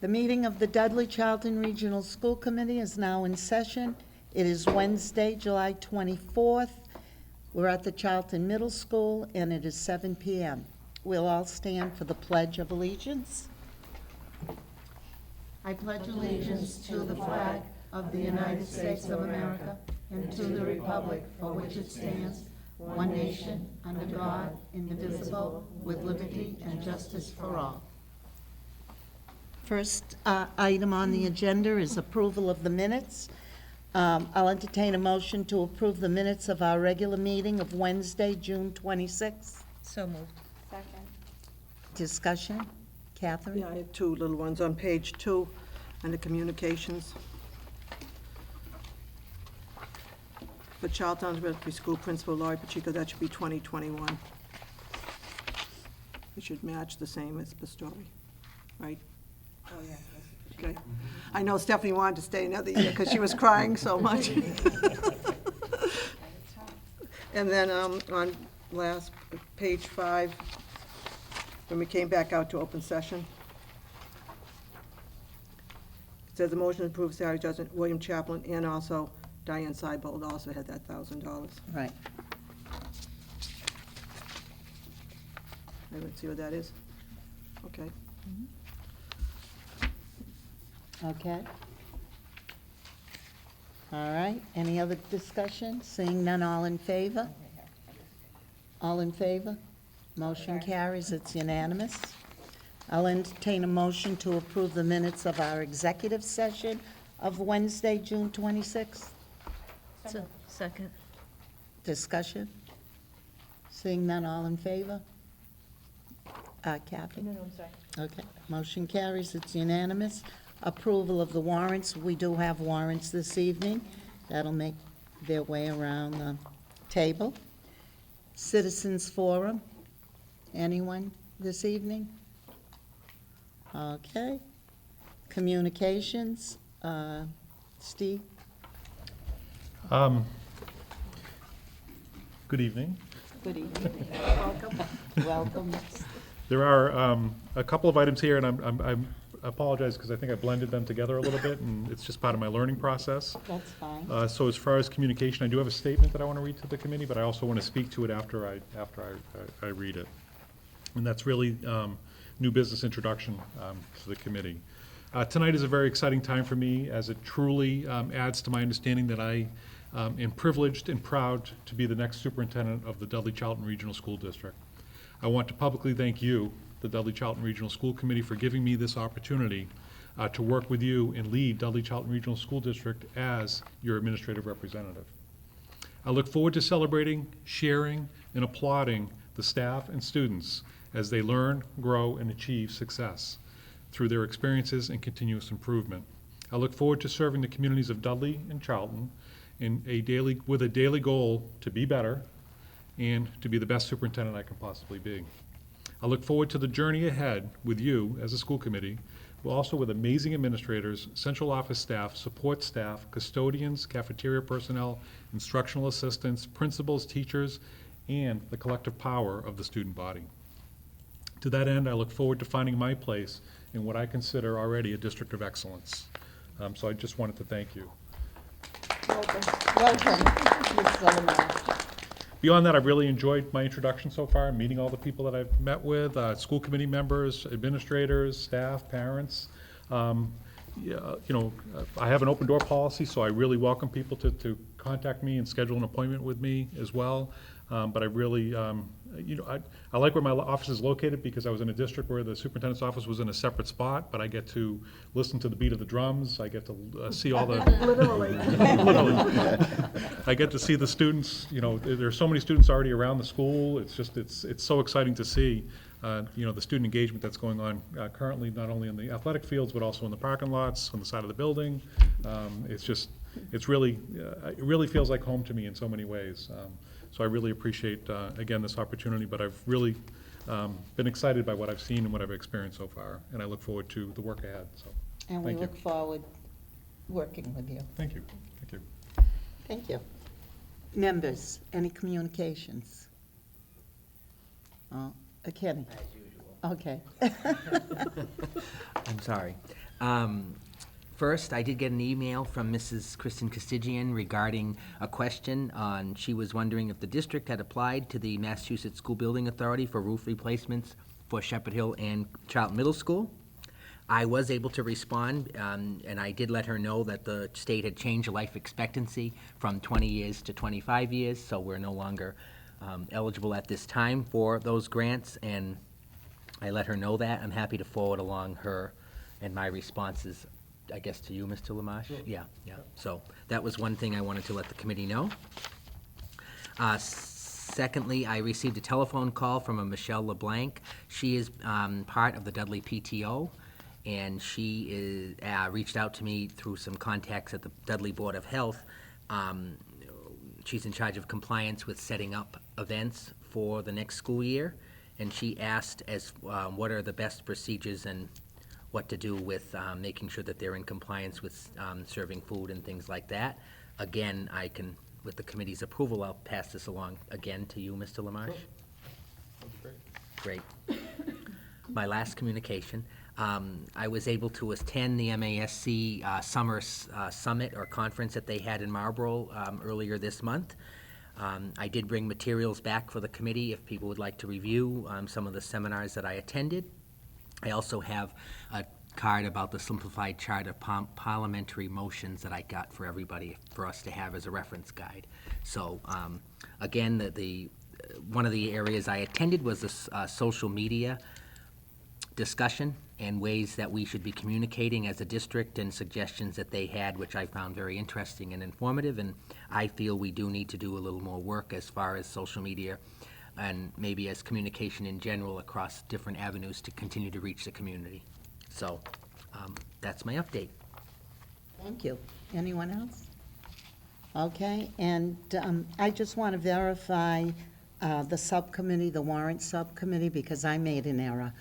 The meeting of the Dudley-Charlton Regional School Committee is now in session. It is Wednesday, July 24th. We're at the Charlton Middle School, and it is 7 p.m. We'll all stand for the Pledge of Allegiance. I pledge allegiance to the flag of the United States of America and to the republic for which it stands, one nation, under God, indivisible, with liberty and justice for all. First item on the agenda is approval of the minutes. I'll entertain a motion to approve the minutes of our regular meeting of Wednesday, June 26th. So moved. Second. Discussion? Catherine? Yeah, I have two little ones on page 2 under communications. For Charlton Elementary School Principal Laurie Pacheco, that should be 2021. It should match the same as the story, right? Oh, yeah. Okay. I know Stephanie wanted to stay another year because she was crying so much. And then on last, page 5, when we came back out to open session, it says the motion to approve salary adjustment, William Chaplin, and also Diane Seibold also had that $1,000. Right. Everyone see what that is? Okay. Okay. All right, any other discussion? Seeing none, all in favor? All in favor? Motion carries, it's unanimous. I'll entertain a motion to approve the minutes of our executive session of Wednesday, June 26th. Second. Discussion? Seeing none, all in favor? Kathy? No, I'm sorry. Okay, motion carries, it's unanimous. Approval of the warrants, we do have warrants this evening. That'll make their way around the table. Citizens Forum, anyone this evening? Okay. Communications, Steve? Good evening. Good evening. Welcome. Welcome. There are a couple of items here, and I apologize because I think I blended them together a little bit, and it's just part of my learning process. That's fine. So as far as communication, I do have a statement that I want to read to the committee, but I also want to speak to it after I read it. And that's really new business introduction to the committee. Tonight is a very exciting time for me, as it truly adds to my understanding that I am privileged and proud to be the next superintendent of the Dudley-Charlton Regional School District. I want to publicly thank you, the Dudley-Charlton Regional School Committee, for giving me this opportunity to work with you and lead Dudley-Charlton Regional School District as your administrative representative. I look forward to celebrating, sharing, and applauding the staff and students as they learn, grow, and achieve success through their experiences and continuous improvement. I look forward to serving the communities of Dudley and Charlton with a daily goal to be better and to be the best superintendent I can possibly be. I look forward to the journey ahead with you as a school committee, but also with amazing administrators, central office staff, support staff, custodians, cafeteria personnel, instructional assistants, principals, teachers, and the collective power of the student body. To that end, I look forward to finding my place in what I consider already a district of excellence. So I just wanted to thank you. Welcome. Welcome, Ms. Sullivan. Beyond that, I've really enjoyed my introduction so far, meeting all the people that I've met with, school committee members, administrators, staff, parents. I have an open door policy, so I really welcome people to contact me and schedule an appointment with me as well. But I really, I like where my office is located because I was in a district where the superintendent's office was in a separate spot, but I get to listen to the beat of the drums. I get to see all the Literally. literally. I get to see the students. There's so many students already around the school. It's so exciting to see the student engagement that's going on currently, not only in the athletic fields but also in the parking lots on the side of the building. It really feels like home to me in so many ways. So I really appreciate, again, this opportunity, but I've really been excited by what I've seen and what I've experienced so far, and I look forward to the work ahead. So, And we thank you. look forward working with you. Thank you. Thank you. Thank you. Members, any communications? Kenny? As usual. Okay. I'm sorry. First, I did get an email from Mrs. Kristen Costigian regarding a question on, she was wondering if the district had applied to the Massachusetts School Building Authority for roof replacements for Shepherd Hill and Charlton Middle School. I was able to respond, and I did let her know that the state had changed the life expectancy from 20 years to 25 years, so we're no longer eligible at this time for those grants, and I let her know that. I'm happy to forward along her and my responses, I guess, to you, Mr. Lamache? Sure. Yeah. So that was one thing I wanted to let the committee know. Secondly, I received a telephone call from a Michelle LeBlanc. She is part of the Dudley PTO, and she is, reached out to me through some contacts at the Dudley Board of Health. She's in charge of compliance with setting up events for the next school year, and she asked what are the best procedures and what to do with making sure that they're in compliance with serving food and things like that. Again, I can, with the committee's approval, I'll pass this along again to you, Mr. Lamache. Sure. That'd be great. Great. My last communication, I was able to attend the MASC Summer Summit or Conference that they had in Marlborough earlier this month. I did bring materials back for the committee if people would like to review some of the seminars that I attended. I also have a card about the simplified chart of parliamentary motions that I got for everybody, for us to have as a reference guide. So, again, one of the areas I attended was the social media discussion and ways that we should be communicating as a district, and suggestions that they had, which I found very interesting and informative, and I feel we do need to do a little more work as far as social media and maybe as communication in general across different avenues to continue to reach the community. So that's my update. Thank you. Anyone else? Okay, and I just want to verify the subcommittee, the warrant subcommittee, because I made an error.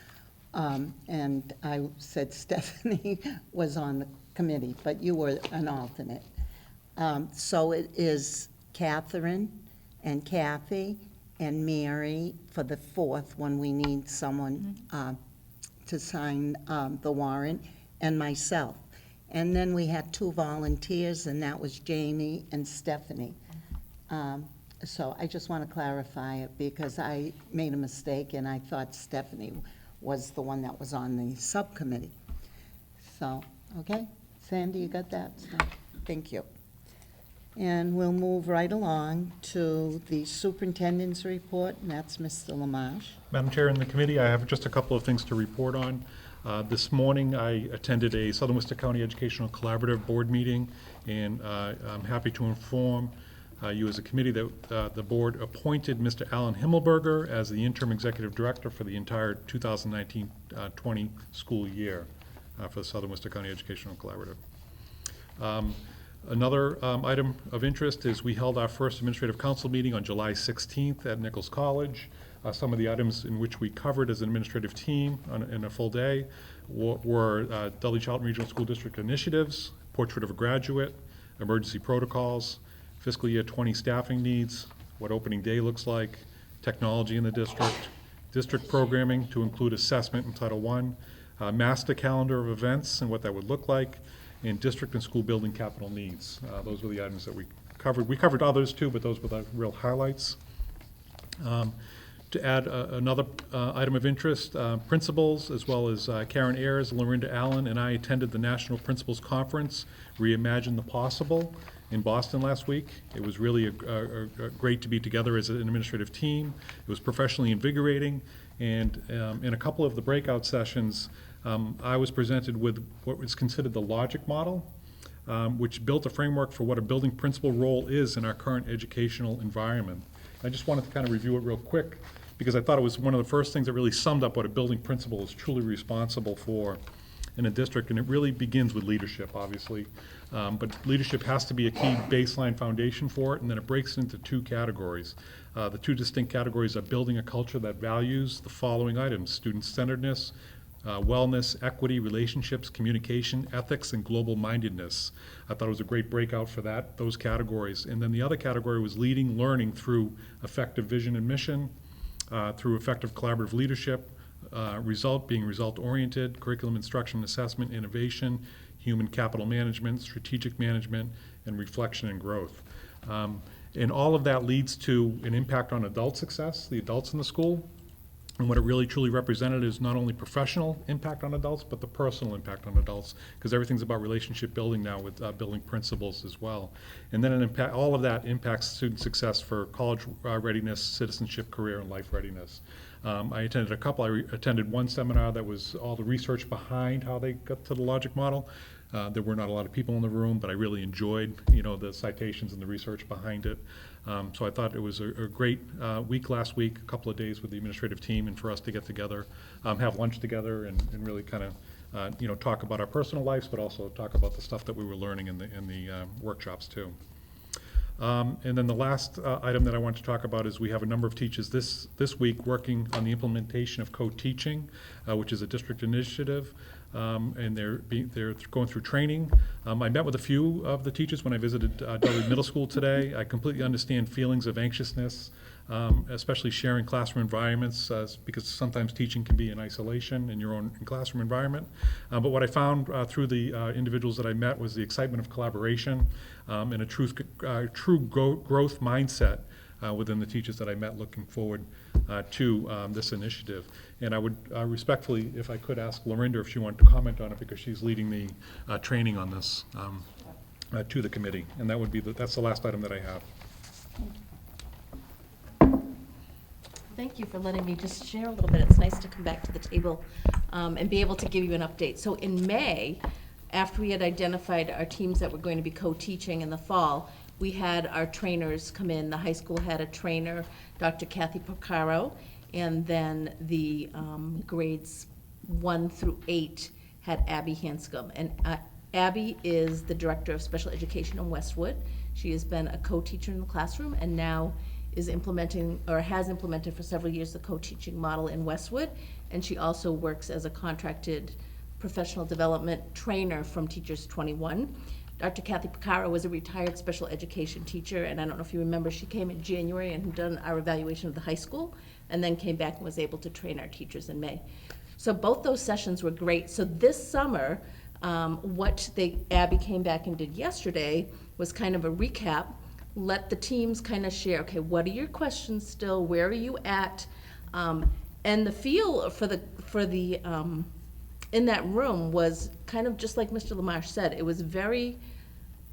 And I said Stephanie was on the committee, but you were an alternate. So it is Catherine and Kathy and Mary for the 4th, when we need someone to sign the warrant, and myself. And then we had 2 volunteers, and that was Jamie and Stephanie. So I just want to clarify it, because I made a mistake, and I thought Stephanie was the one that was on the subcommittee. So, okay, Sandy, you got that? So, thank you. And we'll move right along to the superintendent's report, and that's Mr. Lamache. Madam Chair and the committee, I have just a couple of things to report on. This morning, I attended a Southern Worcester County Educational Collaborative Board meeting, and I'm happy to inform you as a committee that the board appointed Mr. Alan Himmelberger as the interim executive director for the entire 2019-20 school year for the Southern Worcester County Educational Collaborative. Another item of interest is we held our first administrative council meeting on July 16th at Nichols College. Some of the items in which we covered as an administrative team in a full day were Dudley-Charlton Regional School District initiatives, portrait of a graduate, emergency protocols, fiscal year 20 staffing needs, what opening day looks like, technology in the district, district programming to include assessment in Title I, master calendar of events and what that would look like, and district and school building capital needs. Those were the items that we covered. We covered others too, but those were the real highlights. To add another item of interest, principals, as well as Karen Ayers, Lorinda Allen, and I attended the National Principals Conference, Reimagine the Possible, in Boston last week. It was really great to be together as an administrative team. It was professionally invigorating, and in a couple of the breakout sessions, I was presented with what was considered the logic model, which built a framework for what a building principal role is in our current educational environment. I just wanted to kind of review it real quick, because I thought it was one of the first things that really summed up what a building principal is truly responsible for in a district, and it really begins with leadership, obviously. But leadership has to be a key baseline foundation for it, and then it breaks into 2 categories. The 2 distinct categories are building a culture that values the following items: student-centeredness, wellness, equity, relationships, communication, ethics, and global mindedness. I thought it was a great breakout for those categories. And then the other category was leading learning through effective vision and mission, through effective collaborative leadership, being result-oriented, curriculum instruction, assessment, innovation, human capital management, strategic management, and reflection and growth. And all of that leads to an impact on adult success, the adults in the school. And what it really truly represented is not only professional impact on adults, but the personal impact on adults, because everything's about relationship building now with building principles as well. And then all of that impacts student success for college readiness, citizenship, career, and life readiness. I attended a couple. I attended one seminar that was all the research behind how they got to the logic model. There were not a lot of people in the room, but I really enjoyed, the citations and the research behind it. So I thought it was a great week last week, a couple of days with the administrative team, and for us to get together, have lunch together, and really kind of, talk about our personal lives, but also talk about the stuff that we were learning in the workshops too. And then the last item that I want to talk about is we have a number of teachers this week working on the implementation of co-teaching, which is a district initiative. And they're going through training. I met with a few of the teachers when I visited Dudley Middle School today. I completely understand feelings of anxiousness, especially sharing classroom environments, because sometimes teaching can be in isolation in your own classroom environment. But what I found through the individuals that I met was the excitement of collaboration and a true growth mindset within the teachers that I met, looking forward to this initiative. And I would respectfully, if I could, ask Lorinda if she wanted to comment on it, because she's leading the training on this to the committee. And that would be that's the last item that I have. Thank you for letting me just share a little bit. It's nice to come back to the table and be able to give you an update. So in May, after we had identified our teams that were going to be co-teaching in the fall, we had our trainers come in. The high school had a trainer, Dr. Kathy Porcaro, and then the grades 1 through 8 had Abby Hanscom. And Abby is the director of special education in Westwood. She has been a co-teacher in the classroom and now is implementing, or has implemented for several years, the co-teaching model in Westwood. And she also works as a contracted professional development trainer from Teachers 21. Dr. Kathy Porcaro was a retired special education teacher, and I don't know if you remember, she came in January and had done our evaluation of the high school, and then came back and was able to train our teachers in May. So both those sessions were great. So this summer, Abby came back and did yesterday was kind of a recap, let the teams kind of share, okay, what are your questions still, where are you at? And the feel for the in that room was kind of just like Mr. Lamarche said, it was very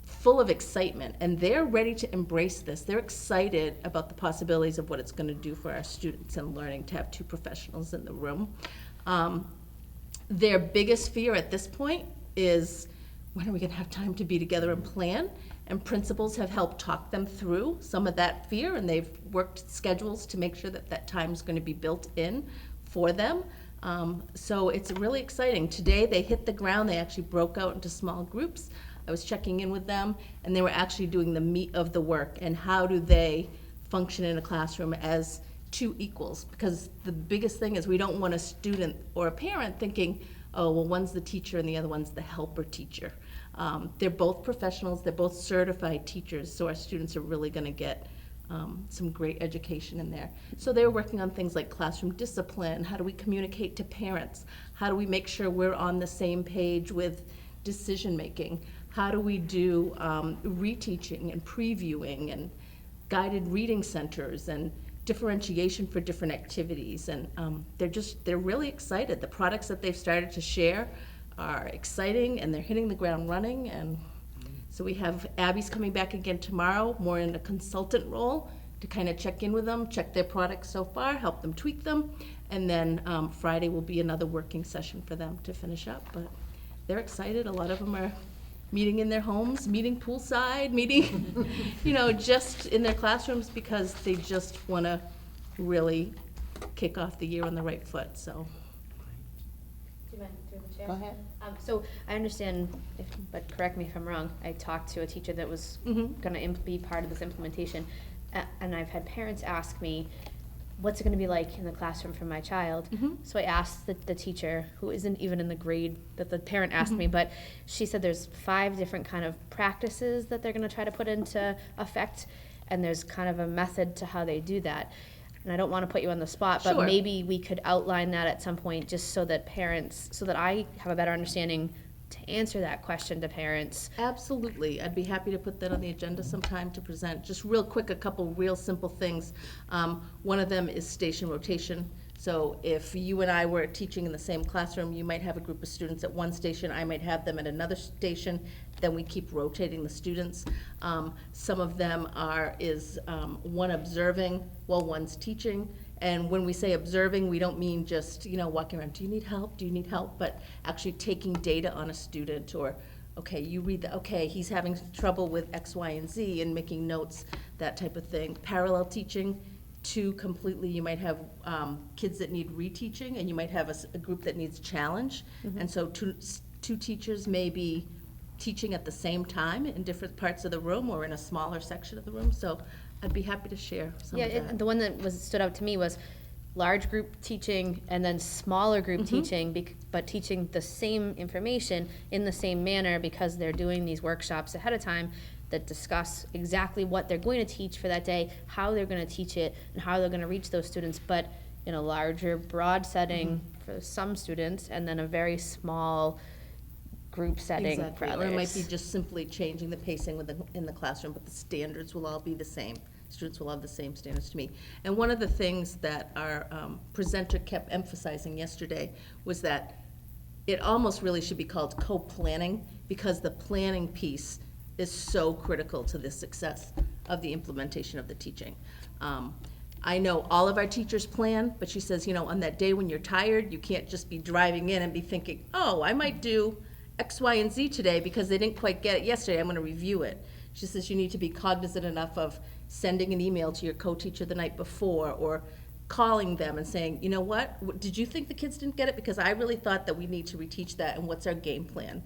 full of excitement, and they're ready to embrace this. They're excited about the possibilities of what it's going to do for our students and learning to have two professionals in the room. Their biggest fear at this point is, when are we going to have time to be together and plan? And principals have helped talk them through some of that fear, and they've worked schedules to make sure that that time is going to be built in for them. So it's really exciting. Today they hit the ground. They actually broke out into small groups. I was checking in with them, and they were actually doing the meat of the work and how do they function in a classroom as two equals. Because the biggest thing is we don't want a student or a parent thinking, oh, well, one's the teacher and the other one's the helper teacher. They're both professionals. They're both certified teachers, so our students are really going to get some great education in there. So they're working on things like classroom discipline. How do we communicate to parents? How do we make sure we're on the same page with decision making? How do we do reteaching and previewing and guided reading centers and differentiation for different activities? And they're really excited. The products that they've started to share are exciting, and they're hitting the ground running. And so we have Abby's coming back again tomorrow, more in a consultant role, to kind of check in with them, check their products so far, help them tweak them, and then Friday will be another working session for them to finish up. But they're excited. A lot of them are meeting in their homes, meeting poolside, meeting, just in their classrooms, because they just want to really kick off the year on the right foot. So. Do you mind through the chair? Go ahead. So I understand, but correct me if I'm wrong, I talked to a teacher that was going to be part of this implementation, and I've had parents ask me, what's it going to be like in the classroom for my child? So I asked the teacher, who isn't even in the grade that the parent asked me, but she said there's 5 different kind of practices that they're going to try to put into effect, and there's kind of a method to how they do that. and I don't want to put you on the spot, but Sure. maybe we could outline that at some point, just so that parents, so that I have a better understanding to answer that question to parents. Absolutely. I'd be happy to put that on the agenda sometime to present. Just real quick, a couple real simple things. One of them is station rotation. So if you and I were teaching in the same classroom, you might have a group of students at one station, I might have them at another station, then we keep rotating the students. Some of them is one observing while one's teaching. And when we say observing, we don't mean just, walking around, do you need help? Do you need help? But actually taking data on a student, or, okay, you read okay, he's having trouble with X, Y, and Z, and making notes, that type of thing. Parallel teaching, completely, you might have kids that need reteaching, and you might have a group that needs challenge. And so two teachers may be teaching at the same time in different parts of the room or in a smaller section of the room. So I'd be happy to share some of that. The one that stood out to me was large group teaching and then smaller group teaching, but teaching the same information in the same manner, because they're doing these workshops ahead of time that discuss exactly what they're going to teach for that day, how they're going to teach it, and how they're going to reach those students, but in a larger, broad setting for some students, and then a very small group setting for Exactly. others. Or it might be just simply changing the pacing in the classroom, but the standards will all be the same. Students will have the same standards to meet. And one of the things that our presenter kept emphasizing yesterday was that it almost really should be called co-planning, because the planning piece is so critical to the success of the implementation of the teaching. I know all of our teachers plan, but she says, on that day when you're tired, you can't just be driving in and be thinking, oh, I might do X, Y, and Z today because they didn't quite get it yesterday, I'm gonna review it. She says you need to be cognizant enough of sending an email to your co-teacher the night before, or calling them and saying, you know what, did you think the kids didn't get it? Because I really thought that we need to reteach that, and what's our game plan?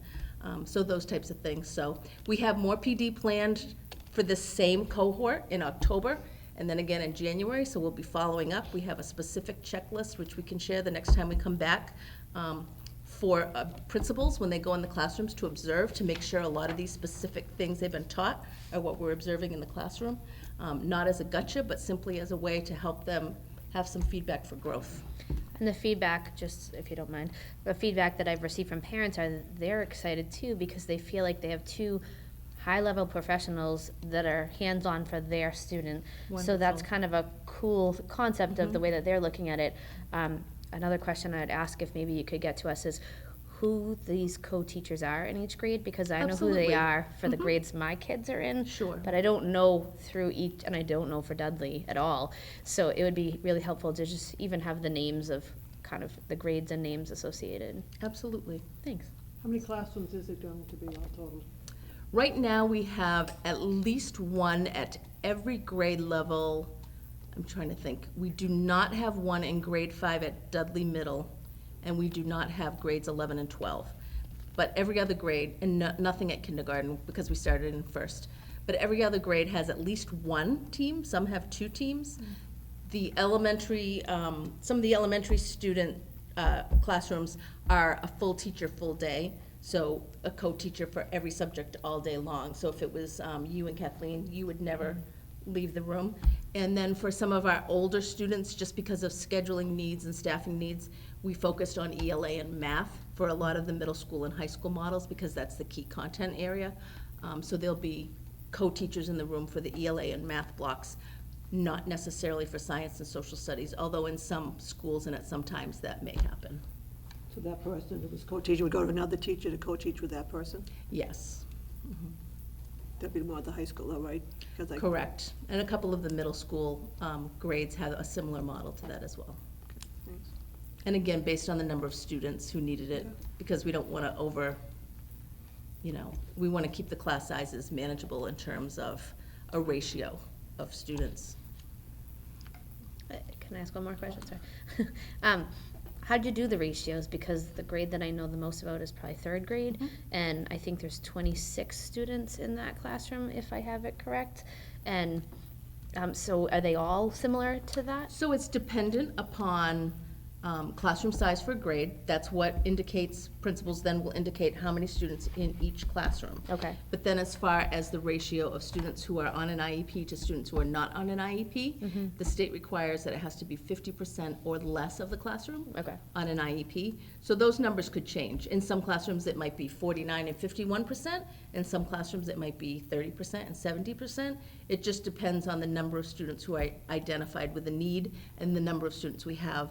So those types of things. So we have more PD planned for this same cohort in October, and then again in January, so we'll be following up. We have a specific checklist, which we can share the next time we come back, for principals when they go in the classrooms to observe, to make sure a lot of these specific things they've been taught are what we're observing in the classroom. Not as a gotcha, but simply as a way to help them have some feedback for growth. And the feedback, just if you don't mind, the feedback that I've received from parents are that they're excited too, because they feel like they have two high-level professionals that are hands-on for their student. So that's Wonderful. kind of a cool concept of the way that they're looking at it. Another question I'd ask, if maybe you could get to us, is who these co-teachers are in each grade, because I know who Absolutely. they are for the grades my kids are in. Sure. But I don't know through each, and I don't know for Dudley at all. So it would be really helpful to just even have the names of kind of the grades and names associated. Absolutely. Thanks. How many classrooms is it going to be all total? Right now, we have at least one at every grade level. I'm trying to think. We do not have one in grade 5 at Dudley Middle, and we do not have grades 11 and 12. But every other grade, and nothing at kindergarten because we started in first. But every other grade has at least one team. Some have two teams. The elementary, some of the elementary student classrooms are a full teacher, full day. So a co-teacher for every subject all day long. So if it was you and Kathleen, you would never leave the room. And then for some of our older students, just because of scheduling needs and staffing needs, we focused on ELA and math for a lot of the middle school and high school models, because that's the key content area. So there'll be co-teachers in the room for the ELA and math blocks, not necessarily for science and social studies, although in some schools and at some times that may happen. So that person who was co-teaching would go to another teacher to co-teach with that person? Yes, That'd be more at the high school, though, right? 'Cause correct. And a couple of the middle school grades have a similar model to that as well. Thanks. And again, based on the number of students who needed it, because we don't want to we want to keep the class sizes manageable in terms of a ratio of students. Can I ask one more question? Sorry. How'd you do the ratios? Because the grade that I know the most about is probably third grade, and I think there's 26 students in that classroom, if I have it correct. And so are they all similar to that? So it's dependent upon classroom size for grade. That's what indicates, principals then will indicate how many students in each classroom. Okay. But then as far as the ratio of students who are on an IEP to students who are not on an IEP, the state requires that it has to be 50% or less of the classroom Okay. on an IEP. So those numbers could change. In some classrooms, it might be 49 and 51%. In some classrooms, it might be 30% and 70%. It just depends on the number of students who are identified with a need and the number of students we have,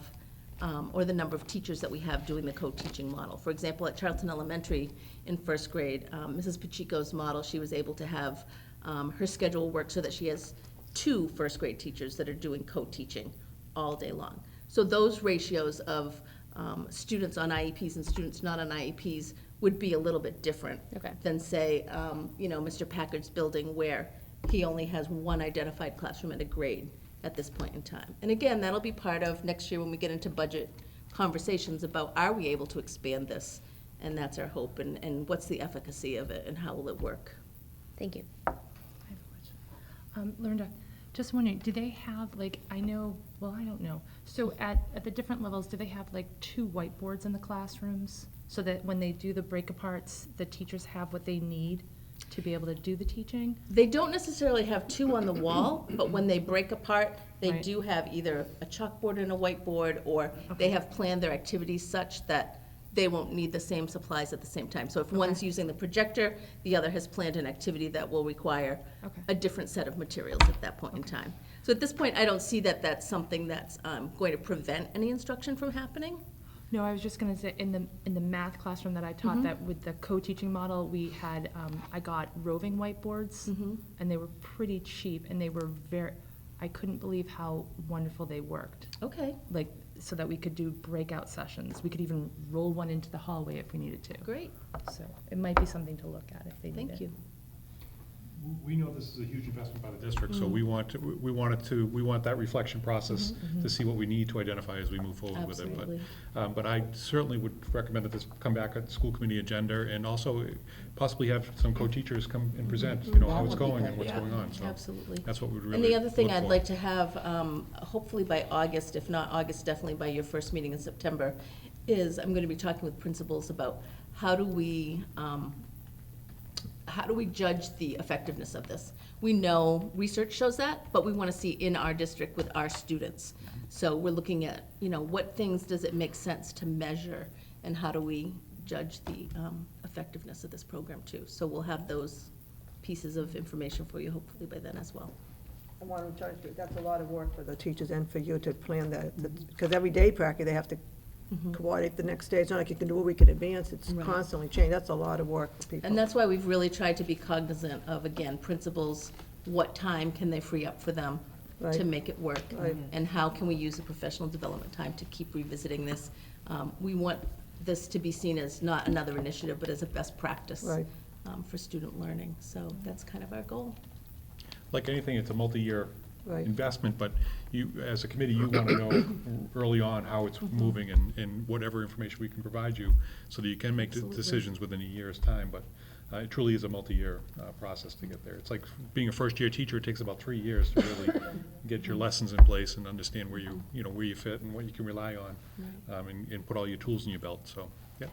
or the number of teachers that we have doing the co-teaching model. For example, at Charlton Elementary in first grade, Mrs. Pacheco's model, she was able to have her schedule work so that she has 2 first grade teachers that are doing co-teaching all day long. So those ratios of students on IEPs and students not on IEPs would be a little bit different Okay. than, say, Mr. Packard's building, where he only has 1 identified classroom at a grade at this point in time. And again, that'll be part of next year when we get into budget conversations about, are we able to expand this? And that's our hope, and what's the efficacy of it, and how will it work? Thank you. I have a question. Lorinda, just wondering, do they have, like, I know, well, I don't know. So at the different levels, do they have like 2 whiteboards in the classrooms? So that when they do the break aparts, the teachers have what they need to be able to do the teaching? They don't necessarily have 2 on the wall, but when they break apart, they Right. do have either a chalkboard and a whiteboard, or they have planned their activities such that they won't need the same supplies at the same time. So if one's using the projector, the other has planned an activity that will require Okay. a different set of materials at that point in time. So at this point, I don't see that that's something that's going to prevent any instruction from happening. No, I was just gonna say, in the math classroom that I taught, that with the co-teaching model, we had, I got roving whiteboards, and they were pretty cheap, and they were I couldn't believe how wonderful they worked. Okay, Like, so that we could do breakout sessions. We could even roll one into the hallway if we needed to. great, So it might be something to look at if they need it. thank you. We know this is a huge investment by the district, so we want that reflection process to see what we need to identify as we move forward with it. Absolutely. But I certainly would recommend that this come back at the school committee agenda, and also possibly have some co-teachers come and present, how That it's would be going good, and what's Yeah, going on, so. absolutely. That's what we'd really And the other thing look I'd for. like to have, hopefully by August, if not August, definitely by your first meeting in September, is I'm going to be talking with principals about how do we judge the effectiveness of this? We know research shows that, but we want to see in our district with our students. So we're looking at, what things does it make sense to measure, and how do we judge the effectiveness of this program too? So we'll have those pieces of information for you hopefully by then as well. I want to charge you, that's a lot of work for the teachers and for you to plan that, because every day practically, they have to coordinate the next day. It's not like you can do a week in advance, it's Right. constantly changing. That's a lot of work for people. And that's why we've really tried to be cognizant of, again, principals, what time can they free up for them to Right. make it work? Right. And how can we use the professional development time to keep revisiting this? We want this to be seen as not another initiative, but as a best practice Right. for student learning. So that's kind of our goal. Like anything, it's a multi-year Right. investment, but you, as a committee, you want to know early on how it's moving and whatever information we can provide you, so that you can make Absolutely. decisions within a year's time. But it truly is a multi-year process to get there. It's like being a first-year teacher, it takes about 3 years to really get your lessons in place and understand where where you fit and what you can rely on, and put all your tools in your belt, so, yeah.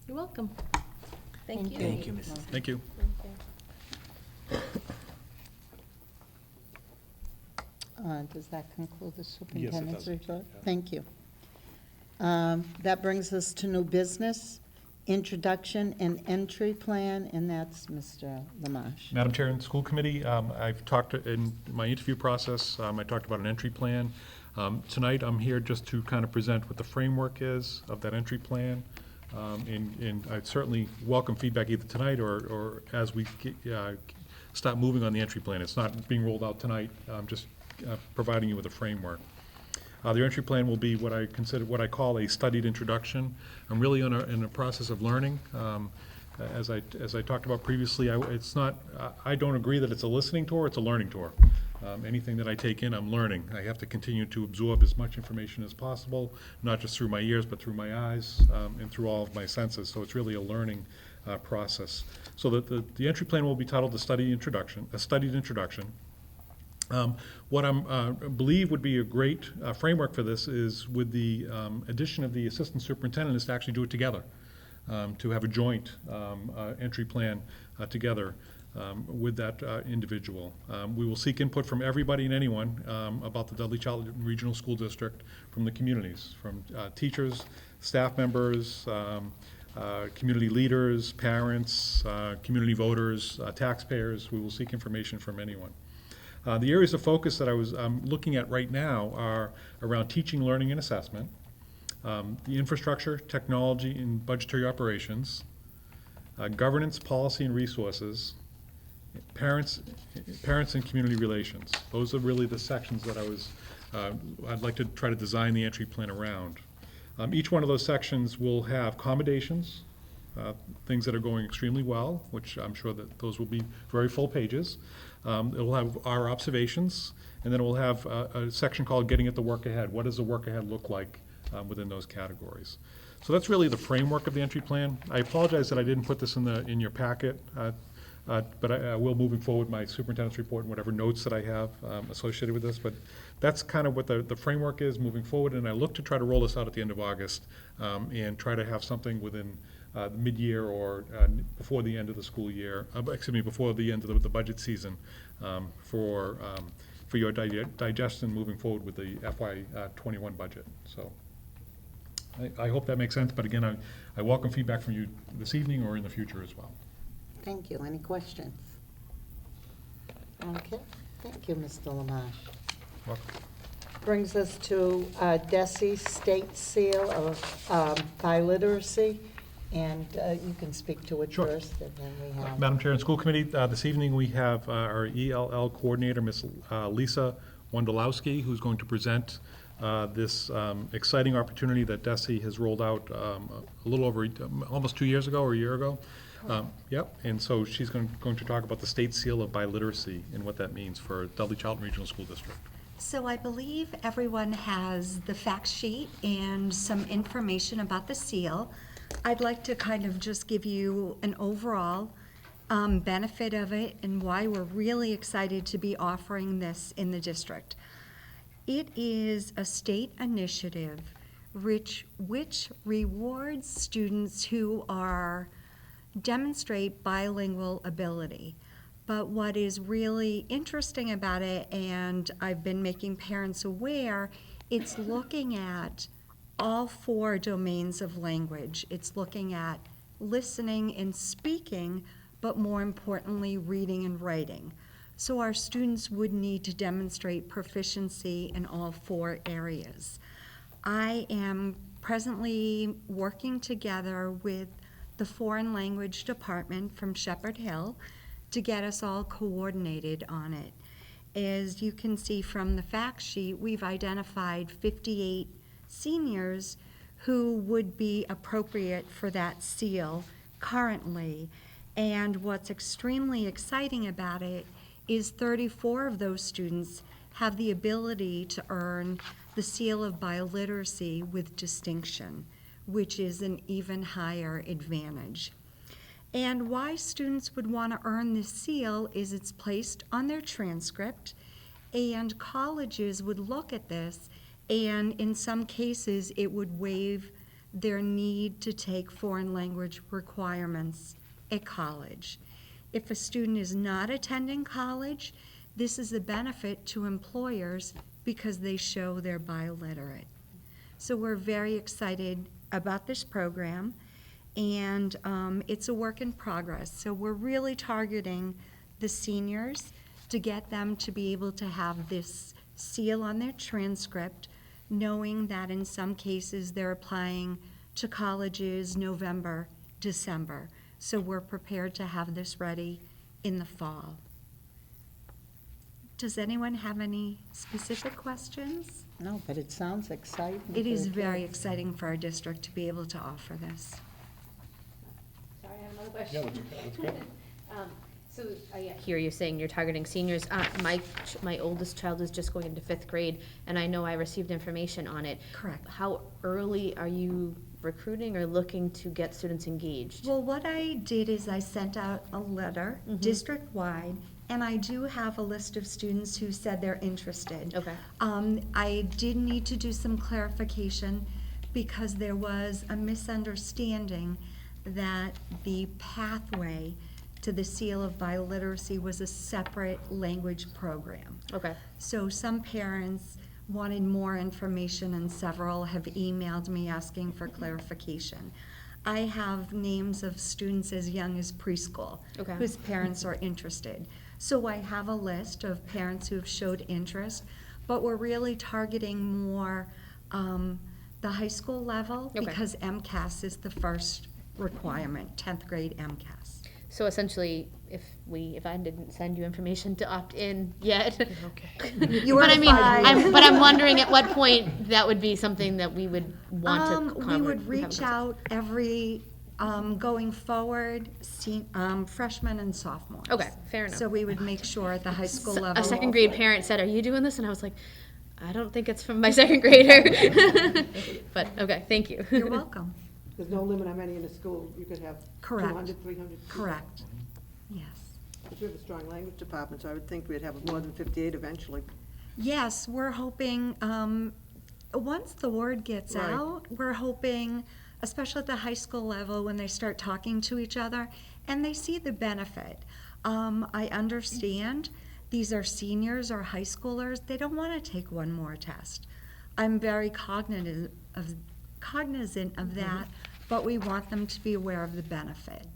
You're welcome. Thank you. Thank you, Mrs. Thank you. Does that conclude the superintendent's does. report? Yeah. Thank you. That brings us to new business, introduction and entry plan, and that's Mr. Lamache. Madam Chair and School Committee, I've talked in my interview process, I talked about an entry plan. Tonight, I'm here just to kind of present what the framework is of that entry plan. And I'd certainly welcome feedback either tonight or as we start moving on the entry plan. It's not being rolled out tonight, just providing you with a framework. The entry plan will be what I call a studied introduction. I'm really in a process of learning. As I talked about previously, I don't agree that it's a listening tour, it's a learning tour. Anything that I take in, I'm learning. I have to continue to absorb as much information as possible, not just through my ears, but through my eyes, and through all of my senses. So it's really a learning process. So the entry plan will be titled a studied introduction. What I believe would be a great framework for this is with the addition of the assistant superintendent is to actually do it together, to have a joint entry plan together with that individual. We will seek input from everybody and anyone about the Dudley-Charlton Regional School District, from the communities, from teachers, staff members, community leaders, parents, community voters, taxpayers. We will seek information from anyone. The areas of focus that I was looking at right now are around teaching, learning, and assessment, the infrastructure, technology, and budgetary operations, governance, policy, and resources, parents and community relations. Those are really the sections that I'd like to try to design the entry plan around. Each one of those sections will have accommodations, things that are going extremely well, which I'm sure that those will be very full pages. It will have our observations, and then it will have a section called Getting at the Work Ahead. What does the work ahead look like within those categories? So that's really the framework of the entry plan. I apologize that I didn't put this in your packet, but I will, moving forward, my superintendent's report and whatever notes that I have associated with this. But that's kind of what the framework is moving forward, and I look to try to roll this out at the end of August and try to have something within mid-year or before the end of the school year, before the end of the budget season for your digestion moving forward with the FY21 budget. So I hope that makes sense, but again, I welcome feedback from you this evening or in the future as well. Thank you. Any questions? Okay, thank you, Mr. Lamache. Welcome. Brings us to DESE State Seal of Biliteracy, and you can speak to it Sure. first, and then we have... Madam Chair and School Committee, this evening we have our ELL Coordinator, Ms. Lisa Wondolowski, who's going to present this exciting opportunity that DESE has rolled out a little over, almost 2 years ago or a year ago. Yep, and so she's going to talk about the State Seal of Biliteracy and what that means for Dudley-Charlton Regional School District. So I believe everyone has the fact sheet and some information about the seal. I'd like to kind of just give you an overall benefit of it and why we're really excited to be offering this in the district. It is a state initiative which rewards students who demonstrate bilingual ability. But what is really interesting about it, and I've been making parents aware, it's looking at all 4 domains of language. It's looking at listening and speaking, but more importantly, reading and writing. So our students would need to demonstrate proficiency in all 4 areas. I am presently working together with the Foreign Language Department from Shepherd Hill to get us all coordinated on it. As you can see from the fact sheet, we've identified 58 seniors who would be appropriate for that seal currently. And what's extremely exciting about it is 34 of those students have the ability to earn the seal of biliteracy with distinction, which is an even higher advantage. And why students would want to earn this seal is it's placed on their transcript, and colleges would look at this, and in some cases, it would waive their need to take foreign language requirements at college. If a student is not attending college, this is a benefit to employers because they show they're biliterate. So we're very excited about this program, and it's a work in progress. So we're really targeting the seniors to get them to be able to have this seal on their transcript, knowing that in some cases they're applying to colleges November, December. So we're prepared to have this ready in the fall. Does anyone have any specific questions? No, but it sounds exciting. It is for the very kids. exciting for our district to be able to offer this. Sorry, I have another question. Yeah, that's good. So I hear you saying you're targeting seniors. My oldest child is just going into 5th grade, and I know I received information on it. Correct. How early are you recruiting or looking to get students engaged? Well, what I did is I sent out a letter district-wide, and I do have a list of students who said they're interested. Okay. I did need to do some clarification because there was a misunderstanding that the pathway to the seal of biliteracy was a separate language program. Okay. So some parents wanted more information and several have emailed me asking for clarification. I have names of students as young as preschool Okay. whose parents are interested. So I have a list of parents who have showed interest, but we're really targeting more the high school level Okay. because MCAS is the first requirement, 10th grade MCAS. So essentially, if I didn't send you information to opt in yet. You But are I mean, fine. I'm wondering at what point that would be something that we would want to. We would reach out every, going forward, freshmen and sophomores. Okay, fair enough. So we would make sure at the high school level. A second grade parent said, "Are you doing this?" And I was like, "I don't think it's from my second grader." But okay, thank you. You're welcome. There's no limit how many in the school, you could have Correct. 200, 300. Correct. Yes. Because we have a strong language department, so I would think we'd have more than 58 eventually. Yes, we're hoping, once the word gets Right. out, we're hoping, especially at the high school level, when they start talking to each other, and they see the benefit. I understand these are seniors or high schoolers, they don't want to take one more test. I'm very cognizant of that, but we want them to be aware of the benefit.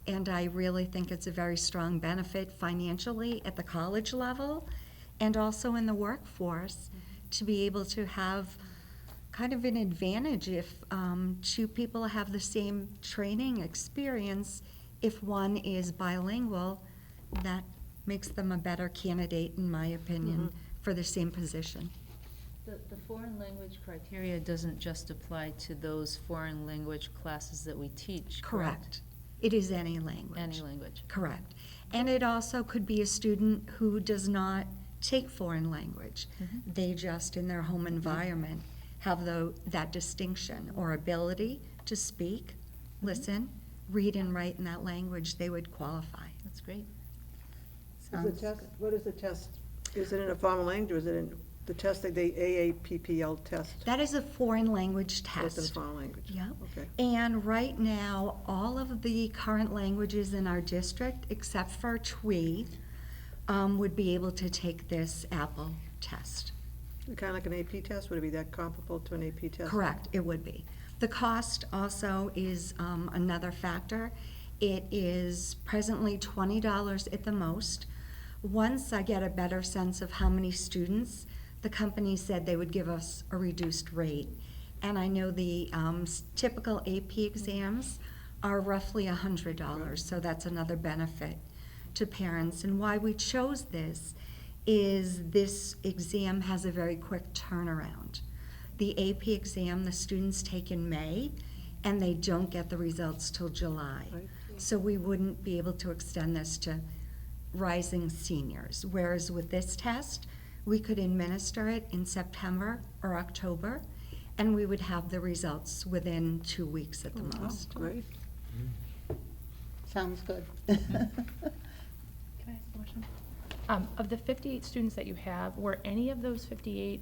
And I really think it's a very strong benefit financially at the college level and also in the workforce to be able to have kind of an advantage if two people have the same training experience. If one is bilingual, that makes them a better candidate, in my opinion, for the same position. The foreign language criteria doesn't just apply to those foreign language classes that we teach, correct? Correct. It is any language. Any language. Correct. And it also could be a student who does not take foreign language. They just, in their home environment, have that distinction or ability to speak, listen, read and write in that language, they would qualify. That's great. Sounds What is the test? Is it in a foreign language, or is it in the test, the AAPPL test? That is a foreign language That's in test. foreign language? Yep. Okay. And right now, all of the current languages in our district, except for TWE, would be able to take this Apple test. Kind of like an AP test, would it be that comparable to an AP test? Correct, it would be. The cost also is another factor. It is presently $20 at the most. Once I get a better sense of how many students, the company said they would give us a reduced rate. And I know the typical AP exams are roughly $100, so that's another benefit to parents. And why we chose this is this exam has a very quick turnaround. The AP exam, the students take in May, and they don't get the results till July. Right. So we wouldn't be able to extend this to rising seniors. Whereas with this test, we could administer it in September or October, and we would have the results within 2 weeks at the most. Great. Sounds good. Can I ask a question? Of the 58 students that you have, were any of those 58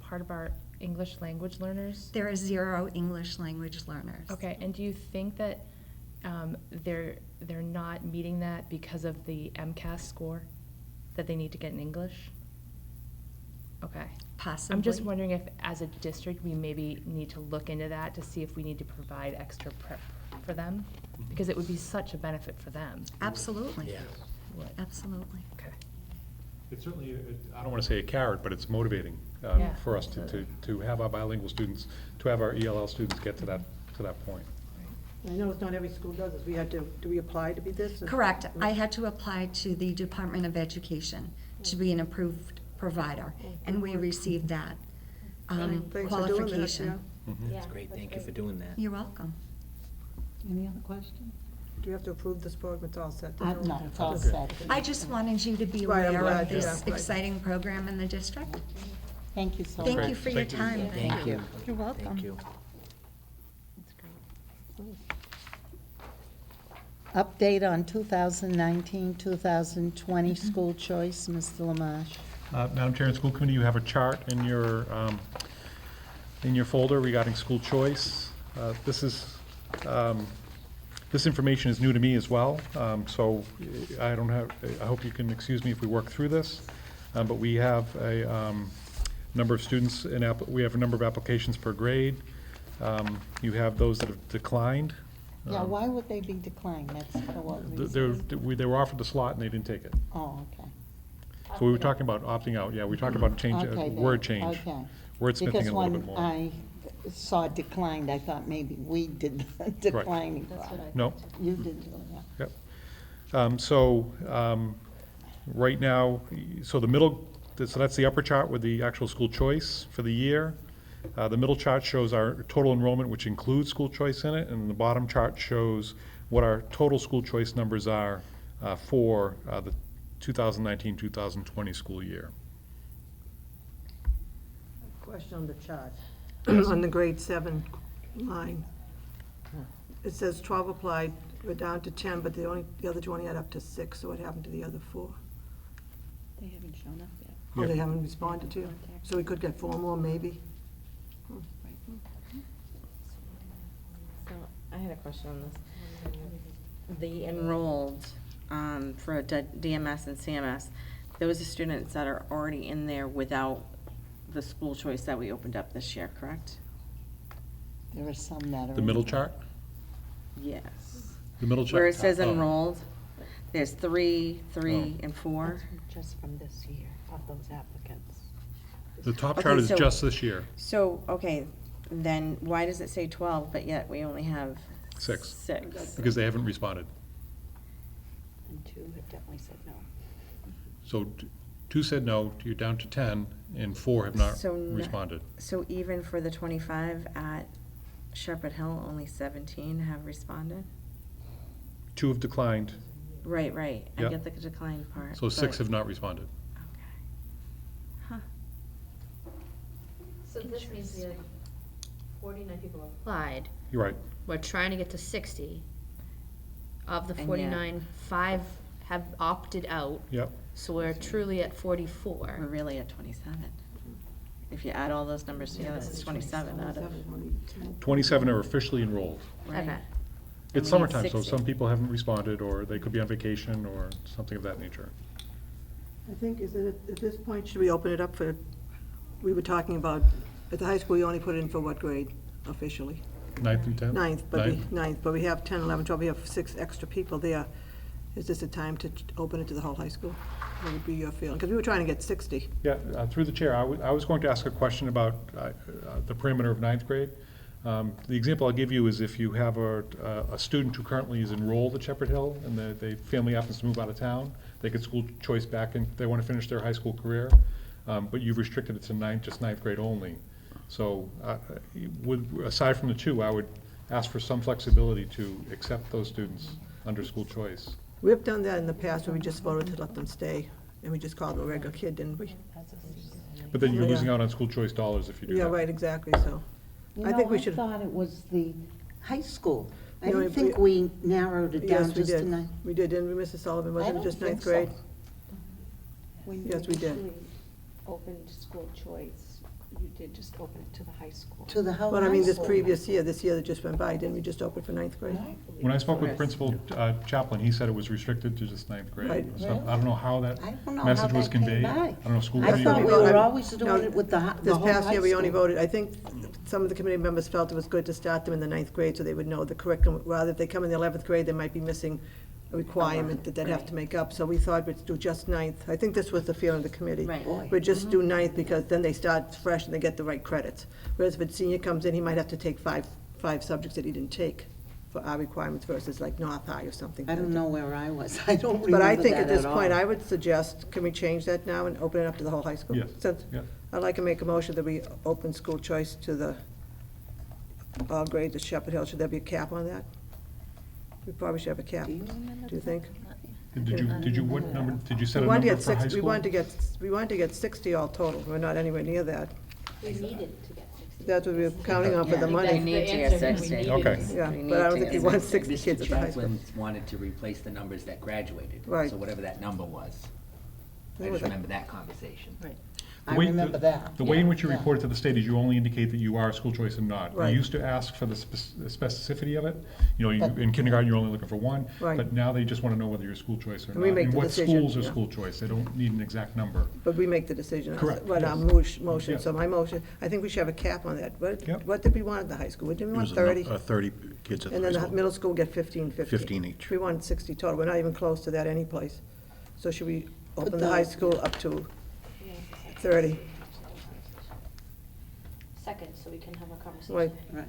part of our English language learners? There are 0 English language learners. Okay, and do you think that they're not meeting that because of the MCAS score that they need to get in English? Okay. Possibly. I'm just wondering if, as a district, we maybe need to look into that to see if we need to provide extra prep for them, because it would be such a benefit for them. Absolutely. Yeah. Absolutely. Okay. It's certainly, I don't want to say a carrot, but it's motivating Yeah. for us to have our bilingual students, to have our ELL students get to that point. I know it's not every school does this. We had to, do we apply to be this? Correct. I had to apply to the Department of Education to be an approved provider, and we received that Thanks for doing that, qualification. That's great, thank you for doing that. You're welcome. Any other questions? Do we have to approve this program? It's all set? No, it's all set. I just wanted you to be Right, I'm aware glad, of this yeah, right. exciting program in the district. Thank you so much. Thank you for your Thank you. time. Thank you. You're welcome. Thank you. Update on 2019-2020 school choice, Mr. Lamache. Madam Chair and School Committee, you have a chart in your folder regarding school choice. This information is new to me as well, so I hope you can excuse me if we work through this. But we have a number of students, we have a number of applications per grade. You have those that have declined. Yeah, why would they be declined? That's for what reason? They were offered the slot and they didn't take it. Oh, okay. So we were talking about opting out, yeah, we talked about change, Okay, word then, change. okay. Wordsmithing a little bit more. Because when I saw declined, I thought maybe we did the declining That's part. what I No. thought too. You did, yeah. Yep. Right now, so that's the upper chart with the actual school choice for the year. The middle chart shows our total enrollment, which includes school choice in it, and the bottom chart shows what our total school choice numbers are for the 2019-2020 school year. Question on the chart, on the grade 7 line. It says 12 applied, we're down to 10, but the other two only add up to 6, so what happened to the other 4? They haven't shown up yet. Oh, Yeah. they haven't responded to you? So we could get 4 more, maybe? So, I had a question on this. The enrolled, for DMS and CMS, those are students that are already in there without the school choice that we opened up this year, correct? There are some that are. The middle chart? Yes. The middle chart. Where it says oh. enrolled, there's 3, 3, Oh. and 4. Just from this year, of those applicants. The top Okay, chart is so- just this year. So, okay, then why does it say 12, but yet we only have 6. 6? Because they haven't responded. And 2 have definitely said no. So 2 said no, you're down to 10, and 4 have not So responded. So even for the 25 at Shepherd Hill, only 17 have responded? 2 have declined, Right, right. I Yep. get the decline part. so 6 but- have not responded. Okay. Huh. So this means we had 49 people applied. You're right. We're trying to get to 60. Of the And yet- 49, 5 have opted out, Yep. so we're truly at We're 44. really at 27. If you add all those numbers together, it's 27 out of, 27 are officially enrolled. right? Okay. It's And we need summertime, so 60. some people haven't responded, or they could be on vacation, or something of that nature. I think, is it, at this point, should we open it up for, we were talking about, at the high school, you only put in for what grade officially? 9th and 10th? Ninth, but we have 10, 11, 12, we have 6 extra people there. Is this a time to open it to the whole high school? What would be your feeling? Because we were trying to get 60. Yeah, through the chair, I was going to ask a question about the perimeter of 9th grade. The example I'll give you is if you have a student who currently is enrolled at Shepherd Hill, and the family happens to move out of town, they get school choice back, and they want to finish their high school career, but you've restricted it to just 9th grade only. So, aside from the 2, I would ask for some flexibility to accept those students under school choice. We've done that in the past, where we just voted to let them stay, and we just called them a regular kid, didn't we? But then you're Yeah. losing out on school choice dollars if you do that. Yeah, right, exactly, so. I think we should. I thought it was the high school. I No, didn't think we narrowed it down Yes, we just to did. 9. We did, didn't we, Mrs. Sullivan? I Wasn't don't it just think 9th so. grade? When you Yes, we did. initially opened school choice, you did just open it to the high school. To the whole But I high mean, this school. this year that just went by, didn't we just open for 9th grade? When I spoke with Yes. Principal Chaplin, he said it was restricted to just 9th grade. Right. So I don't know how that I don't know message how was that came conveyed. by. I don't know if school I committee. thought we voted- were always doing No, it with the This whole high past year, we only school. voted, I think some of the committee members felt it was good to start them in the 9th grade so they would know the curriculum. Rather, if they come in the 11th grade, they might be missing a requirement that they'd have to make up. So we thought we'd do just 9th. I think this was the feeling of the committee. Right. We'd just do 9th because then they start fresh and they get the right credits. Whereas if a senior comes in, he might have to take five subjects that he didn't take for our requirements versus like North High or something. I don't know where I was. I don't remember But I think at that this all. point, I would suggest, can we change that now and open it up to the whole high school? Yes, Since- yeah. I'd like to make a motion that we open school choice to the all grades at Shepherd Hill. Should there be a cap on that? We probably should have a cap. Do you remember Do you that? think? What number, did you set a We wanted to number get for high 60, school? we wanted to get 60 all total. We're not anywhere near that. We needed to get 60. That's what we're counting on for the They money. need to get 60. Okay. Yeah, We but I don't need think to we get want 60. 60 kids at the high school. Mr. Chaplin wanted to replace the numbers that graduated. Right. So whatever that number was. I Yeah, just but- remember that conversation. Right. I The way- remember that. The way in which you Yeah. report it to the state is you only indicate that you are school choice and not. Right. You used to ask for the specificity of it. You know, But- in kindergarten, you're only looking for one. Right. But now they just want to know whether you're school choice or And we not. make And the what decision, schools are yeah. school choice. They don't need an exact number. But we make the decision. Correct, What our yes. motion, Yeah. so my motion, I think we should have a cap on that. Yep. What did we want at the high school? Didn't we want 30? 30 kids at the And high then the school. middle school get 15. 15 each. We want 60 total. We're not even close to that anyplace. So should we open the high school up to 30? Second, so we can have a conversation. Right. Right.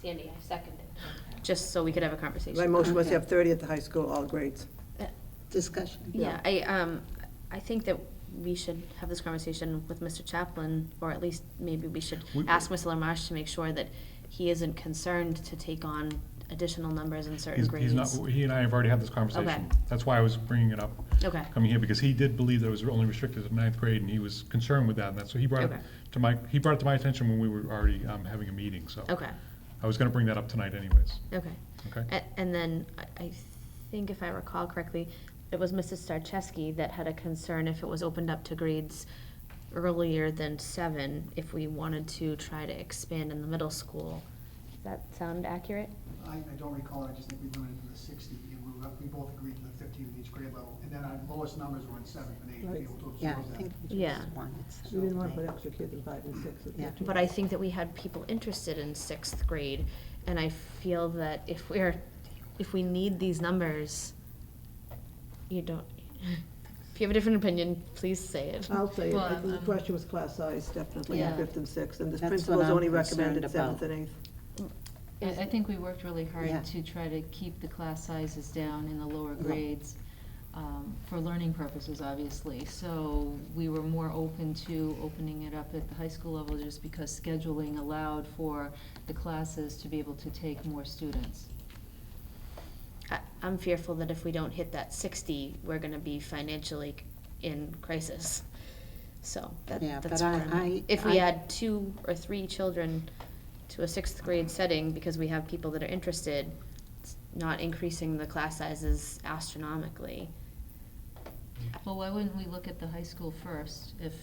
Sandy, I second it. Just so we could have a conversation. My motion was to Okay. have 30 at the high school, all grades. Discussion. Yeah, I think that we should have this conversation with Mr. Chaplin, or at least maybe we should We- ask Mr. Lamarche to make sure that he isn't concerned to take on additional numbers in certain He's grades. not, he and I have already had this conversation. Okay. That's why I was bringing it up, Okay, coming here, because he did believe that it was only restricted to ninth grade, and he was concerned with that, and that's, so he brought it Okay. to my attention when we were already having a meeting, so. okay, I was gonna bring that up tonight anyways, okay. okay? And then I think if I recall correctly, it was Mrs. Starcheski that had a concern if it was opened up to grades earlier than 7, if we wanted to try to expand in the middle school. Does that sound accurate? I don't recall, I just think we limited to the 60, and we both agreed to the 15 in each grade level. And then our lowest numbers were in 7th and 8th, to be able to Yeah, I absorb that. think we Yeah. just wanted We didn't want to something. put extra kids in 5 and 6. Yeah. But I think that we had people interested in 6th grade, and I feel that if we need these numbers, if you have a different opinion, please say it. I'll say it. Well, I think the question was class size, definitely, in Yeah. 5th and 6th. And the That's what principals I'm only concerned recommended 7th about. and 8th. I think we worked really Yeah. hard to try to keep the class sizes down in the lower grades, for learning purposes, obviously. So we were more open to opening it up at the high school level just because scheduling allowed for the classes to be able to take more students. I'm fearful that if we don't hit that 60, we're gonna be financially in crisis. So Yeah, that's but where I'm- I- if we I- add 2 or 3 children to a 6th grade setting because we have people that are interested, it's not increasing the class sizes astronomically. Well, why wouldn't we look at the high school first, if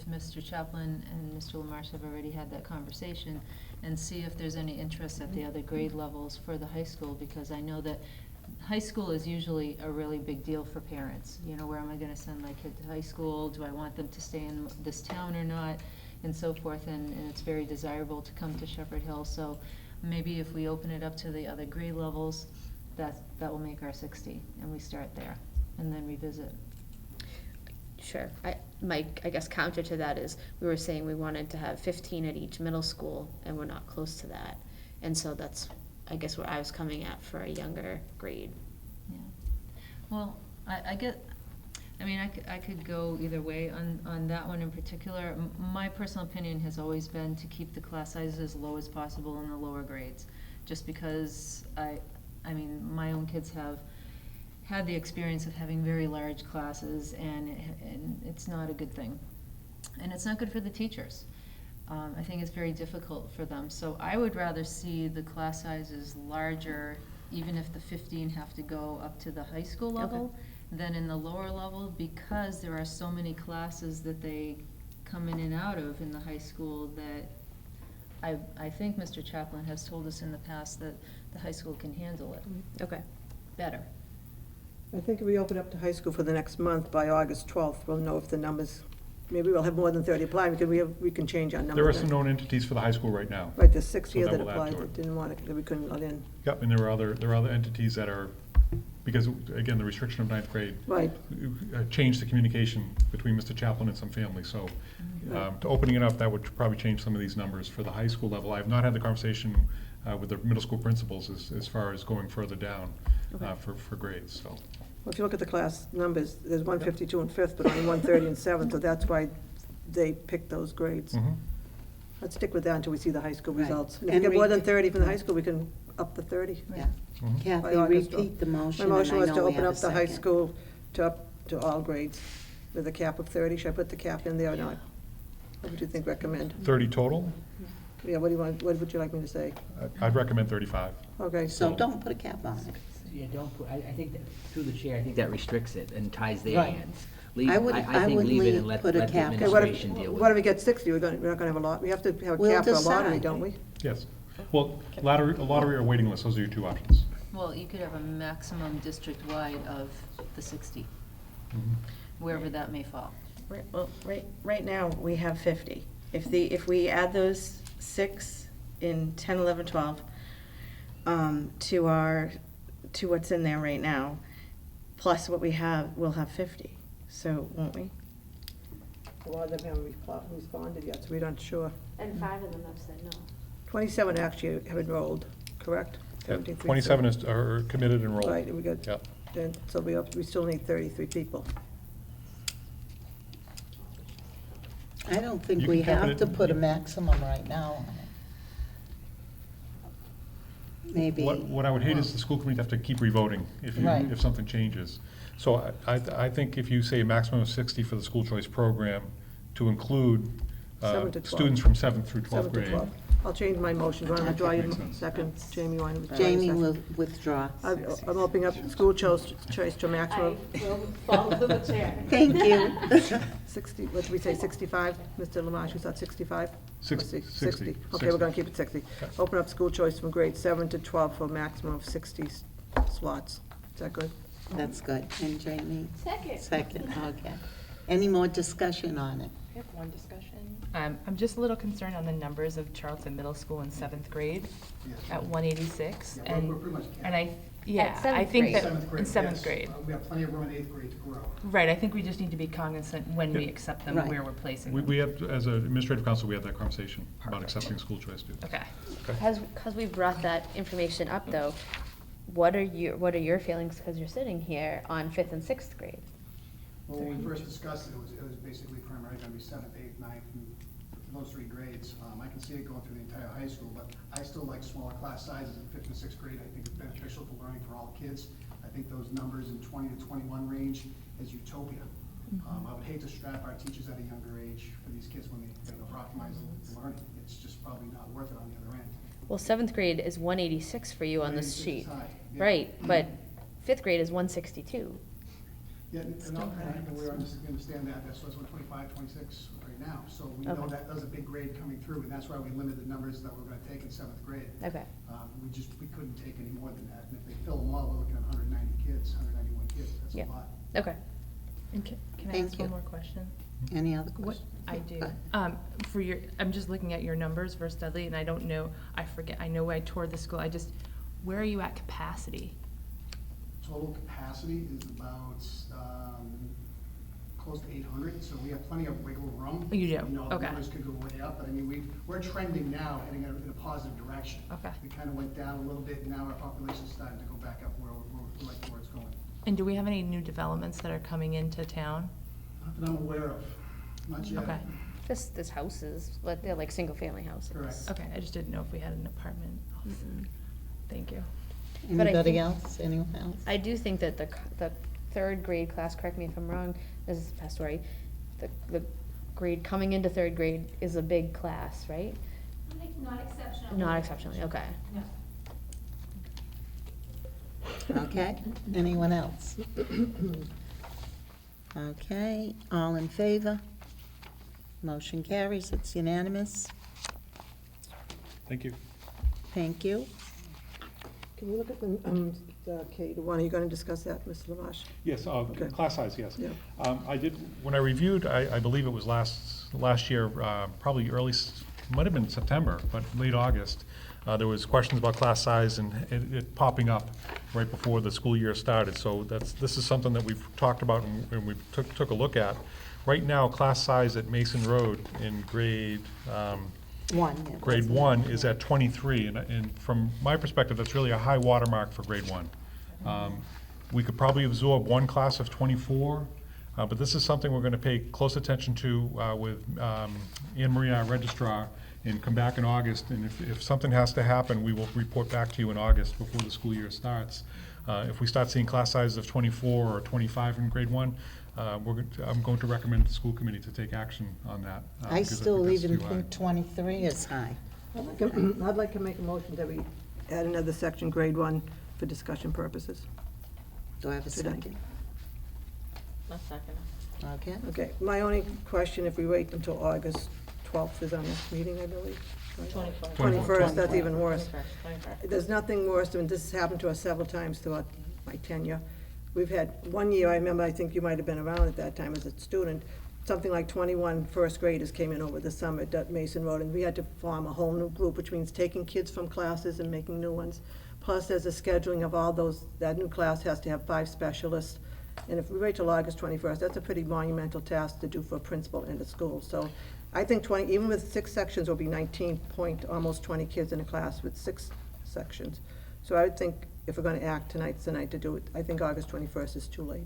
Mr. Chaplin and Mr. Lamarche have already had that conversation, and see if there's any interest at the other grade levels for the high school, because I know that high school is usually a really big deal for parents. You know, where am I gonna send my kid to high school? Do I want them to stay in this town or not? And so forth, and it's very desirable to come to Shepherd Hill, so maybe if we open it up to the other grade levels, that will make our 60, and we start there, and then revisit. Sure. I guess counter to that is, we were saying we wanted to have 15 at each middle school, and we're not close to that. And so that's, I guess, where I was coming at for a younger grade. Yeah. Well, I could go either way on that one in particular. My personal opinion has always been to keep the class sizes as low as possible in the lower grades, just because my own kids have had the experience of having very large classes, and it's not a good thing. And it's not good for the teachers. I think it's very difficult for them. So I would rather see the class sizes larger, even if the 15 have to go up to the high school level, than in the lower level, because there are so many classes that they come in and out of in the high school that I think Mr. Chaplin has told us in the past that the high school can handle it Okay. better. I think if we open up to high school for the next month, by August 12th, we'll know if the numbers, maybe we'll have more than 30 applying, because we can change our numbers. There are some then. known entities for the high school right now. Right, there's 6 So here that that will add applied, to it. that didn't want it, that we couldn't let in. Yep, and there are other entities that are, because, again, the restriction of ninth grade. Right. Changed the communication between Mr. Chaplin and some families, so, to opening it up, that would probably change some of these numbers for the high school level. I have not had the conversation, with the middle school principals as far as going further down, for grades, so. Well, if you look at the class numbers, there's 152 in 5th, but only 130 in 7th, so that's why they picked those grades. Mhm. Let's stick with that until we see the high school Right. results. And if And we get more than repeat- 30 from the high school, we can up the 30. Yeah. Mhm. By Kathy, August. repeat the motion, My and motion I was to know we open have up a the high second. school to all grades with a cap of 30. Should I put the cap in there or not? What would you think, recommend? 30 total? Yeah, what do you want, what would you like me to say? I'd recommend 35. Okay, So don't put a cap on it. Yeah, don't put, I think that, through the chair, I think that restricts it and ties their Right. hands. Leave, I would- I I think would leave it leave- and let put a the cap. Okay, what if, administration deal with what if it. we get 60? We're not gonna have a lot, we have to have a We'll cap for a lottery, decide. don't we? Yes. Well, lottery or waiting list, those are your two options. Well, you could have a maximum district-wide of the 60, wherever that may fall. Right now, we have 50. If we add those 6 in 10, 11, 12, to what's in there right now, plus what we have, we'll have 50. So, won't we? A lot of them haven't responded yet, so we're not sure. And 5 of them have said no. 27 actually have enrolled, correct? 17, 27 are committed and enrolled. Right, and we got, Yep. then, so we still need 33 people. I don't think You we can cap have it to at- put a maximum right now on it. Maybe, What I would hate is the school committee to have to keep revoting Right. if something changes. So I think if you say a maximum of 60 for the school choice program to include 7 to 12. students from 7th through 12th 7 to grade. 12. I'll change my motion. Do you want to withdraw your Makes sense. second? Jamie, you want to withdraw your Jamie second? will withdraw. I'm opening up school choice to a maximum will follow the chair. Thank you. 60, what did we say, 65? Mr. Lamache, you thought 65? Six- Let's see, 60. Okay, we're going to keep it 60. Okay. Open up school choice from grade 7 to 12 for a maximum of 60 slots. Is that good? That's good. And Jamie? Second. Second, okay. Any more discussion on it? I have one discussion. I'm just a little concerned on the numbers of Charlton Middle School in 7th grade Yes. at 186. Yeah, And we're pretty much capped. and I, yeah, I seventh think grade. that, Seventh grade, in 7th yes. grade. We have plenty of room in 8th grade to grow. Right, I think we just need to be cognizant when we Yeah. accept them, Right. where we're placing We- them. We have, as an administrative council, we had that conversation about accepting school choice students. Okay. Because we brought that information up, though, what are your feelings, because you're sitting here, on 5th and 6th grade? Well, when we first discussed it, it was basically primarily gonna be 7th, 8th, 9th, and those 3 grades. I can see it going through the entire high school, but I still like smaller class sizes in 5th and 6th grade. I think it's beneficial to learning for all kids. I think those numbers in 20 to 21 range is utopia. I would hate to strap our teachers at a younger age for these kids when they optimize learning. It's just probably not worth it on the other end. Well, 7th grade is 186 for you on this 186 sheet. is high, yeah. Right, but 5th grade is 162. Yeah, and we understand that, that's what's 25, 26 right now, so we know Okay. that was a big grade coming through, and that's why we limited the numbers that we're gonna take in 7th grade. Okay. We couldn't take any more than that, and if they fill them all, we're looking at 190 kids, 191 kids, that's Yeah. a lot. Okay. And can I Thank ask you. one more question? Any other What, questions? I do. Go ahead. For your, I'm just looking at your numbers versus Dudley, and I don't know, I forget, I know I toured the school, where are you at capacity? Total capacity is about, close to 800, so we have plenty of wiggle room. Oh, you do? You know, Okay. numbers could go way up, but I mean, we're trending now, heading in a positive direction. Okay. We kind of went down a little bit, and now our population's starting to go back up where we like where it's going. And do we have any new developments that are coming into town? Not that I'm aware of, not yet. Okay. This houses, but they're like single-family houses. Correct. Okay, I just didn't know if we had an apartment. Thank you. But I Anybody think- else? Anyone else? I do think that the 3rd grade class, correct me if I'm wrong, Mrs. Pastore, the grade coming into 3rd grade is a big class, right? Not exceptional. Not exceptionally, okay. Okay, anyone else? Okay, all in favor? Motion carries, it's unanimous. Thank you. Thank you. Can you look at the K-1, are you going to discuss that, Mr. Lamache? Yes, Okay. class size, yes. Yeah. I did, when I reviewed, I believe it was last year, probably might have been September, but late August, there was questions about class size and it popping up right before the school year started. So this is something that we've talked about and we took a look at. Right now, class size at Mason Road in grade Grade 1 is at 23, and from my perspective, that's really a high watermark for grade 1. We could probably absorb one class of 24, but this is something we're going to pay close attention to with Anne Marie, our registrar, and come back in August, and if something has to happen, we will report back to you in August before the school year starts. If we start seeing class sizes of 24 or 25 in grade 1, I'm going to recommend the school committee to take action on that. I because still think that's even too high. think 23 is high. I'd like to make a motion that we add another section, grade 1, for discussion purposes. Do I have a Today. second? A second. Okay. Okay, my only question, if we wait until August 12th is our next meeting, I believe. right? 21st, that's even worse. There's nothing worse, than this has happened to us several times throughout my tenure. We've had, one year, I remember, I think you might have been around at that time as a student, something like 21 first graders came in over the summer at Mason Road, and we had to form a whole new group, which means taking kids from classes and making new ones. Plus, there's a scheduling of all those, that new class has to have 5 specialists. And if we wait till August 21st, that's a pretty monumental task to do for a principal and a school. So I think 20, even with 6 sections, it'll be 19 point, almost 20 kids in a class with 6 sections. So I would think if we're gonna act tonight's the night to do it. I think August 21st is too late.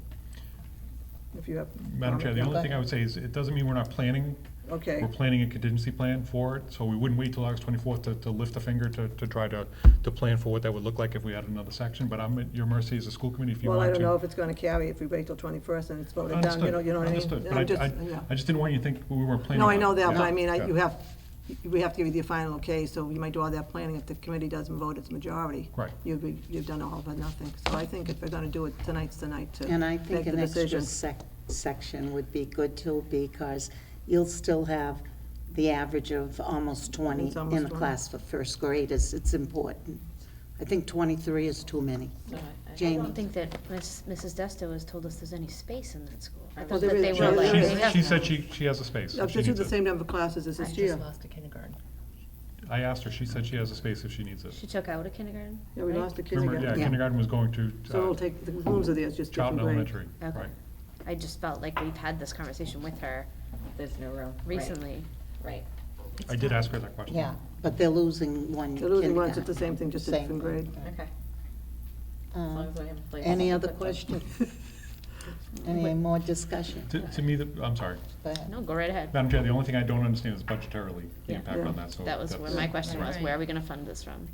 If you have. Madam Chair, the only thing I would say is, it doesn't mean we're not planning. Okay. We're planning a contingency plan for it, so we wouldn't wait till August 24th to lift a finger to try to plan for what that would look like if we had another section, but I'm at your mercy as a school committee if you Well, want I to. don't know if it's gonna carry if we wait till 21st and it's voted down, you know what I mean? Understood, I'm but just- I yeah. just didn't want you to think we weren't planning. No, I on know it. that, but Yeah. I mean, Yeah. we have to give you the final okay, so you might do all that planning. If the committee doesn't vote its majority. Right. You've done all but nothing. So I think if we're gonna do it, tonight's the night to And I make think the an extra decision. section would be good too, because you'll still have the average of almost 20 It's almost in the 20. class for first graders. It's important. I think 23 is too many. I Jamie? don't think that Mrs. Desto has told us there's any space in that school. I Well, thought there that they is- were like, there they is. have. She said she has a space. if she This is needs the it. same number of classes as this year. lost a kindergarten. I asked her, she said she has a space if she needs it. She took out a kindergarten? Yeah, we right? lost the Remember, kindergarten. yeah, kindergarten was going to So we'll take, the rooms are there, it's just different Charlton grade. Elementary, Okay. right. I just felt like we've had this conversation with her There's no room. recently. Right. I did ask her that question. Yeah, but they're losing one They're losing ones, it's kindergarten. the same thing, just a Same. different grade. Okay. Uh, As long as we have a place. Any other questions? Any more discussion? To me, I'm sorry. Go ahead. No, go right ahead. Madam Chair, the only thing I don't understand is budgetarily, the Yeah. impact Yeah. on that, so. That was where that's- my question was, where are we gonna fund this from?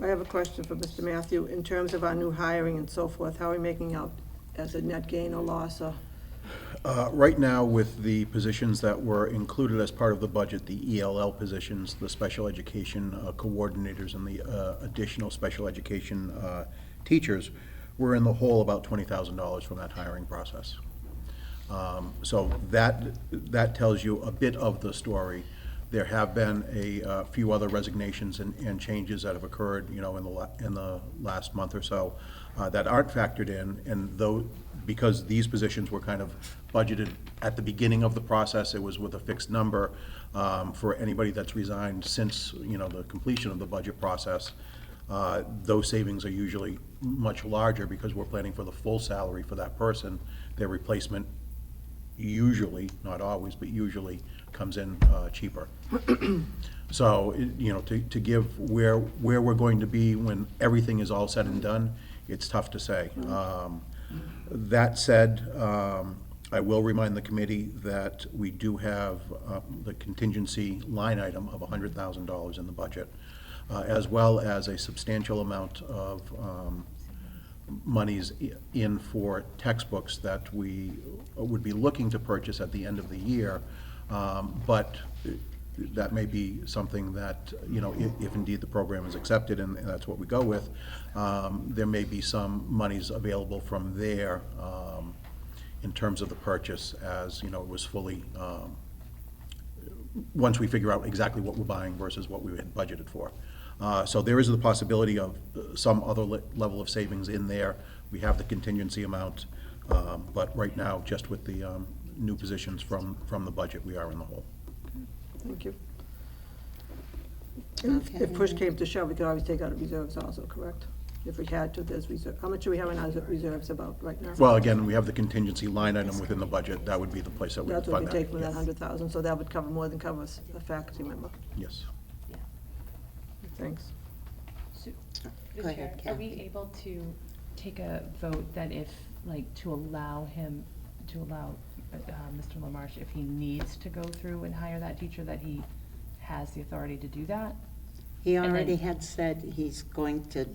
I have a question for Mr. Matthew. In terms of our new hiring and so forth, how are we making out as a net gain or loss or? Right now, with the positions that were included as part of the budget, the ELL positions, the special education coordinators, and the additional special education teachers, we're in the hole about $20,000 from that hiring process. So that tells you a bit of the story. There have been a few other resignations and changes that have occurred, you know, in the last month or so that aren't factored in, and though, because these positions were kind of budgeted at the beginning of the process, it was with a fixed number for anybody that's resigned since, you know, the completion of the budget process. Those savings are usually much larger because we're planning for the full salary for that person. Their replacement usually, not always, but usually comes in cheaper. So, you know, to give where we're going to be when everything is all said and done, it's tough to say. That said, I will remind the committee that we do have the contingency line item of $100,000 in the budget, as well as a substantial amount of monies in for textbooks that we would be looking to purchase at the end of the year. But that may be something that, you know, if indeed the program is accepted and that's what we go with, there may be some monies available from there in terms of the purchase, as, you know, it was fully, once we figure out exactly what we're buying versus what we had budgeted for. So there is the possibility of some other level of savings in there. We have the contingency amount, but right now, just with the new positions from the budget, we are in the hole. Thank you. If push came to shove, we could always take out of reserves also, correct? If we had to, there's reserve. How much do we have in our reserves about right now? Well, again, we have the contingency line item within the budget. That would be the place that we would That's what fund we that. take from that 100,000, so that would cover more than covers the faculty member. Yes. Thanks. Go ahead, Are we Kathy. able to take a vote that if, like, to allow Mr. LaMarche, if he needs to go through and hire that teacher, that he has the authority to do that? He And then- already had said he's going to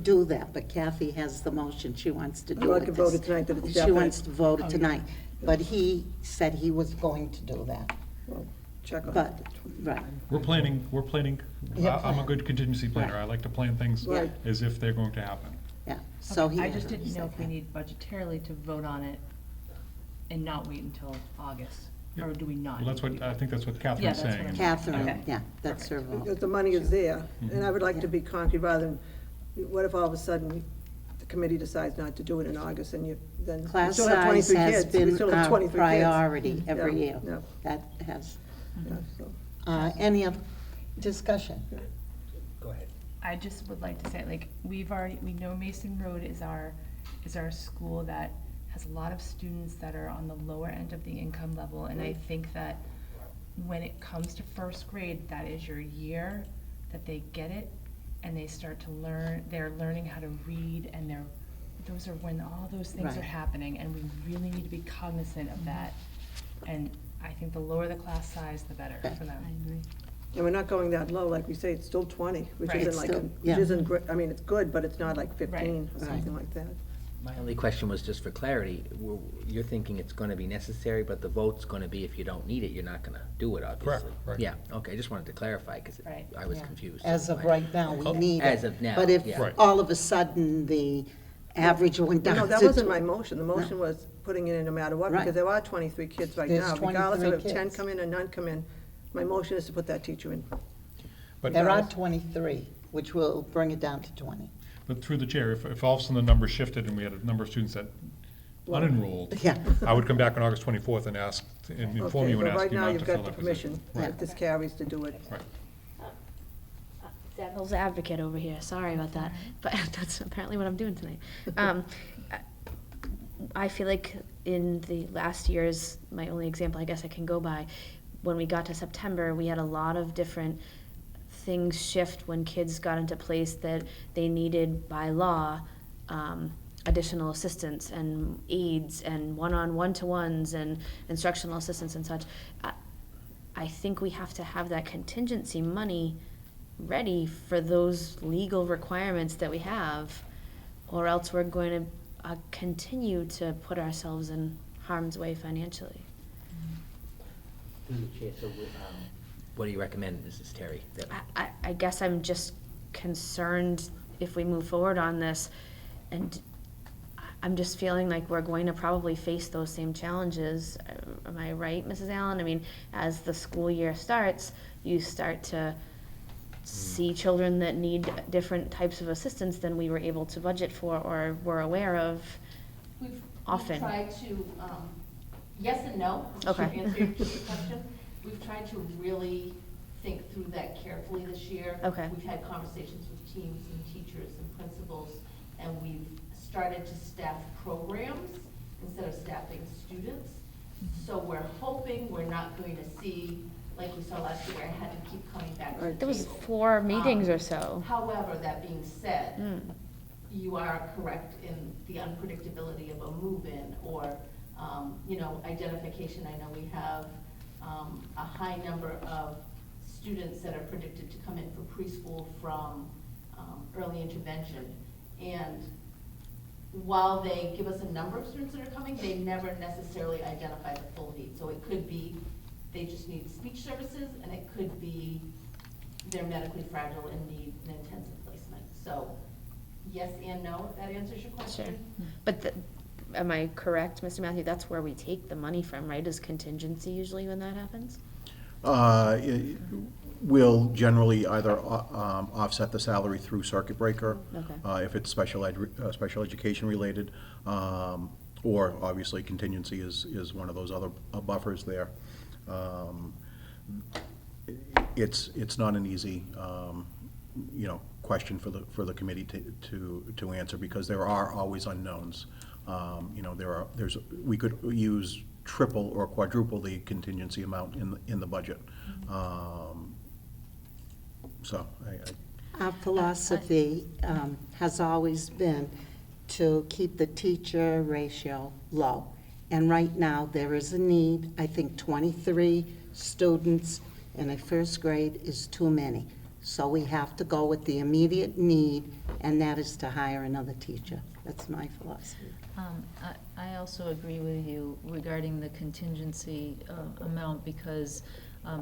do that, but Kathy has the motion, she wants to do Well, I it. could vote it tonight that it's She definite. wants to vote it tonight, but he said he was going to do that. Well, check off. But, right, We're planning, Yeah, I'm a plan. good contingency planner. Right. I like to plan things Right. as if they're going to happen. yeah. So he. I just didn't know if we need budgetarily to vote on it and not wait until August, or do we not? Well, that's what, I think that's what Yeah, Catherine's that's what saying. I'm- Catherine, Okay. yeah, that's her vote. Because the money is there, Mm-hmm. and I would like to be concrete rather than, what if all of a sudden the committee decides not to do it in August and you, then we Class still have size 23 has kids. We been still have our 23 kids. priority every Yeah, year. yeah. That has, Yeah, so. any other discussion? Go ahead. I just would like to say, like, we know Mason Road is our school that has a lot of students that are on the lower end of the income level, and I think that when it comes to first grade, that is your year that they get it, and they start to learn, they're learning how to read, and those are when all those things are Right. happening, and we really need to be cognizant of that. And I think the lower the class size, the better for them. I agree. And we're not going that low, like we say, it's still 20, which Right. isn't It's like, still- which yeah. isn't, I mean, it's good, but it's not like 15 or Right. something like that. My only question was just for clarity. You're thinking it's going to be necessary, but the vote's going to be if you don't need it, you're not going to do it, obviously. Correct, right. Yeah, okay, I just wanted to clarify because Right. I was Yeah. confused. As of Fine. right now, we need it. As of now, But if yeah. Right. all of a sudden the average went down to. No, that wasn't my motion. The motion was putting it in no matter what, Right. because there are 23 kids right There's now. Regardless of 23 if 10 kids. come in or none come in, my motion is to put that teacher in. But, There are 23, which will bring it down to 20. but through the chair, if all of a sudden the numbers shifted and we had a number of students that unenrolled, Yeah. I would come back on August 24th and ask, and inform Okay, you and but ask right you now not you've to fill got the that position. permission, if this carries, to do it. Right. Devil's advocate over here, sorry about that, but that's apparently what I'm doing tonight. I feel like in the last years, my only example I guess I can go by, when we got to September, we had a lot of different things shift when kids got into place that they needed by law, additional assistance and aides and one-to-ones and instructional assistants and such. I think we have to have that contingency money ready for those legal requirements that we have, or else we're going to continue to put ourselves in harm's way financially. Through the chair, so what do you recommend, Mrs. Terry? That- I guess I'm just concerned if we move forward on this, and I'm just feeling like we're going to probably face those same challenges. Am I right, Mrs. Allen? I mean, as the school year starts, you start to see children that need different types of assistance than we were able to budget for or were aware of. We've Often. tried to, yes and no. Okay. To answer your question. We've tried to really think through that carefully this year. Okay. We've had conversations with teams and teachers and principals, and we've started to staff programs instead of staffing students. So we're hoping we're not going to see, like we saw last year, where I had to keep coming back to the There was table. 4 meetings or so. However, that being said, Mm. you are correct in the unpredictability of a move-in or, identification. I know we have a high number of students that are predicted to come in for preschool from early intervention. And while they give us a number of students that are coming, they never necessarily identify the full need. So it could be they just need speech services, and it could be they're medically fragile and need an intensive placement. So yes and no, if that answers your question. Sure. But am I correct, Mr. Matthew? That's where we take the money from, right? Is contingency usually when that happens? We'll generally either offset the salary through circuit breaker, Okay. if it's special special education related, or obviously contingency is one of those other buffers there. It's not an easy, question for the committee to answer, because there are always unknowns. We could use triple or quadruple the contingency amount in the budget. So Our philosophy has always been to keep the teacher ratio low. And right now, there is a need. I think 23 students in a first grade is too many. So we have to go with the immediate need, and that is to hire another teacher. That's my philosophy. I also agree with you regarding the contingency amount, because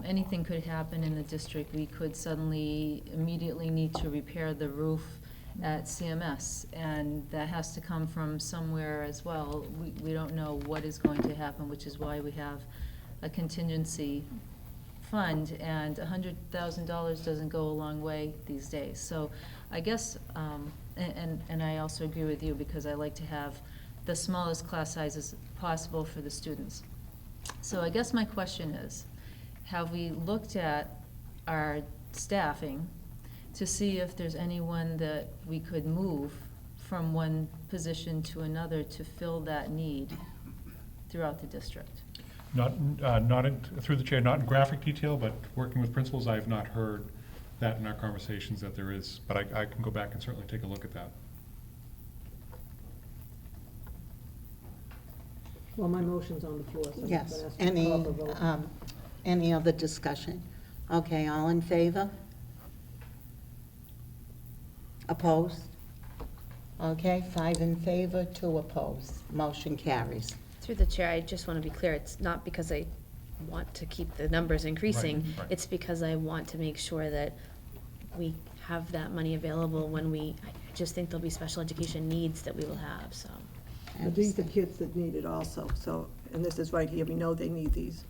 anything could happen in the district. We could suddenly immediately need to repair the roof at CMS, and that has to come from somewhere as well. We don't know what is going to happen, which is why we have a contingency fund, and $100,000 doesn't go a long way these days. So I guess, and I also agree with you, because I like to have the smallest class sizes possible for the students. So I guess my question is, have we looked at our staffing to see if there's anyone that we could move from one position to another to fill that need throughout the district? Not through the chair, not in graphic detail, but working with principals, I have not heard that in our conversations that there is, but I can go back and certainly take a look at that. Well, my motion's on the floor, so I'm Yes. gonna ask for a call for vote. Any other discussion? Okay, all in favor? Opposed? Okay, 5 in favor, 2 opposed. Motion carries. Through the chair, I just want to be clear, it's not because I want to keep the numbers increasing. Right. It's because I want to make sure that we have that money available when I just think there'll be special education needs that we will have, so. But these are kids that need it also, so, and this is right here, we know they need these,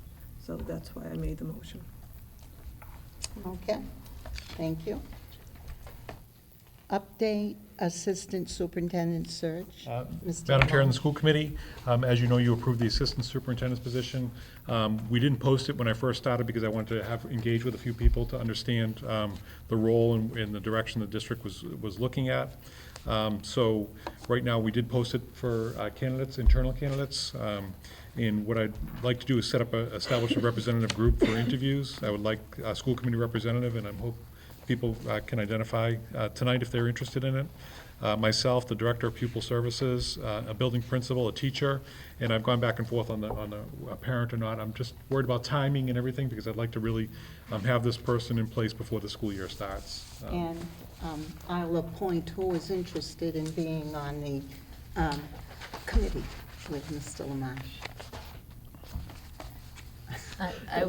so that's why I made the motion. Okay, thank you. Update Assistant Superintendent search. Mr. Madam Chair, in the Lamont. school committee, as you know, you approved the assistant superintendent's position. We didn't post it when I first started because I wanted to engage with a few people to understand the role and the direction the district was looking at. So right now, we did post it for candidates, internal candidates. And what I'd like to do is establish a representative group for interviews. I would like a school committee representative, and I hope people can identify tonight if they're interested in it. Myself, the Director of Pupil Services, a building principal, a teacher, and I've gone back and forth on a parent or not. I'm just worried about timing and everything, because I'd like to really have this person in place before the school year starts. And I'll appoint who is interested in being on the committee with Mr. Lamash. I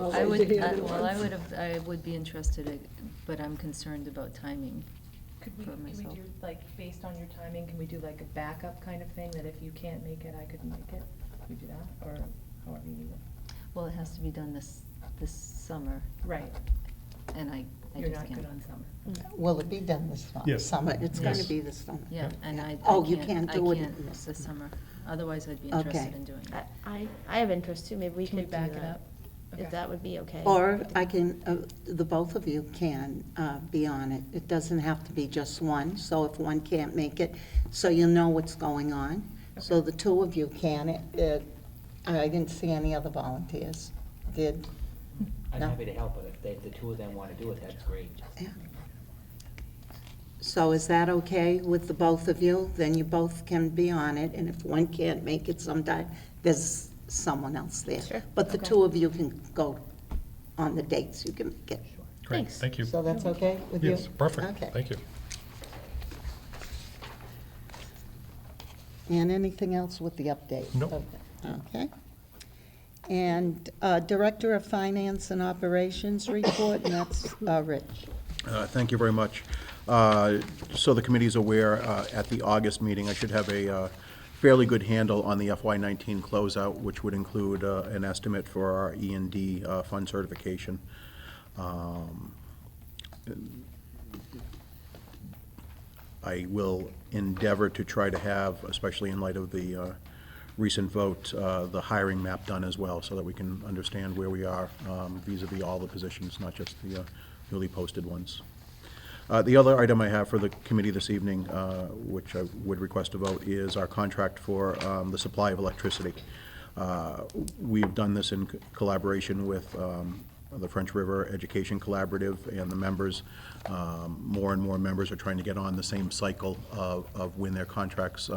would be interested, but I'm concerned about timing Could we for myself. do, like, based on your timing, can we do like a backup kind of thing, that if you can't make it, I could make it? Can we do that, or however you need it? Well, it has to be done this summer, Right, and I you're just not can't. good on summer. Will it be done this Yes. summer? It's going to Yes. be this summer. Yeah, and I Oh, you can't can't do it I can't this this summer, otherwise I'd be Okay. interested in doing it. I have interest too, maybe we Can we could do back it that, up? if Okay. that would be okay. Or I can, the both of you can be on it. It doesn't have to be just one, so if one can't make it, so you know what's going on. So the two of you can. I didn't see any other volunteers. Did? I'm No? happy to help, but if the two of them want to do it, that's great. Yeah. So is that okay with the both of you? Then you both can be on it, and if one can't make it sometime, there's someone else there. Sure. But the Okay. two of you can go on the dates you can get. Great, Thanks. thank you. So that's okay with you? Yes, perfect, Okay. thank you. And anything else with the update? No. Okay. And Director of Finance and Operations report, and that's Rich. Thank you very much. So the committee is aware, at the August meeting, I should have a fairly good handle on the FY19 closeout, which would include an estimate for our E&D fund certification. I will endeavor to try to have, especially in light of the recent vote, the hiring map done as well, so that we can understand where we are vis-à-vis all the positions, not just the newly posted ones. The other item I have for the committee this evening, which I would request a vote, is our contract for the supply of electricity. We've done this in collaboration with the French River Education Collaborative and the members. More and more members are trying to get on the same cycle of when their contracts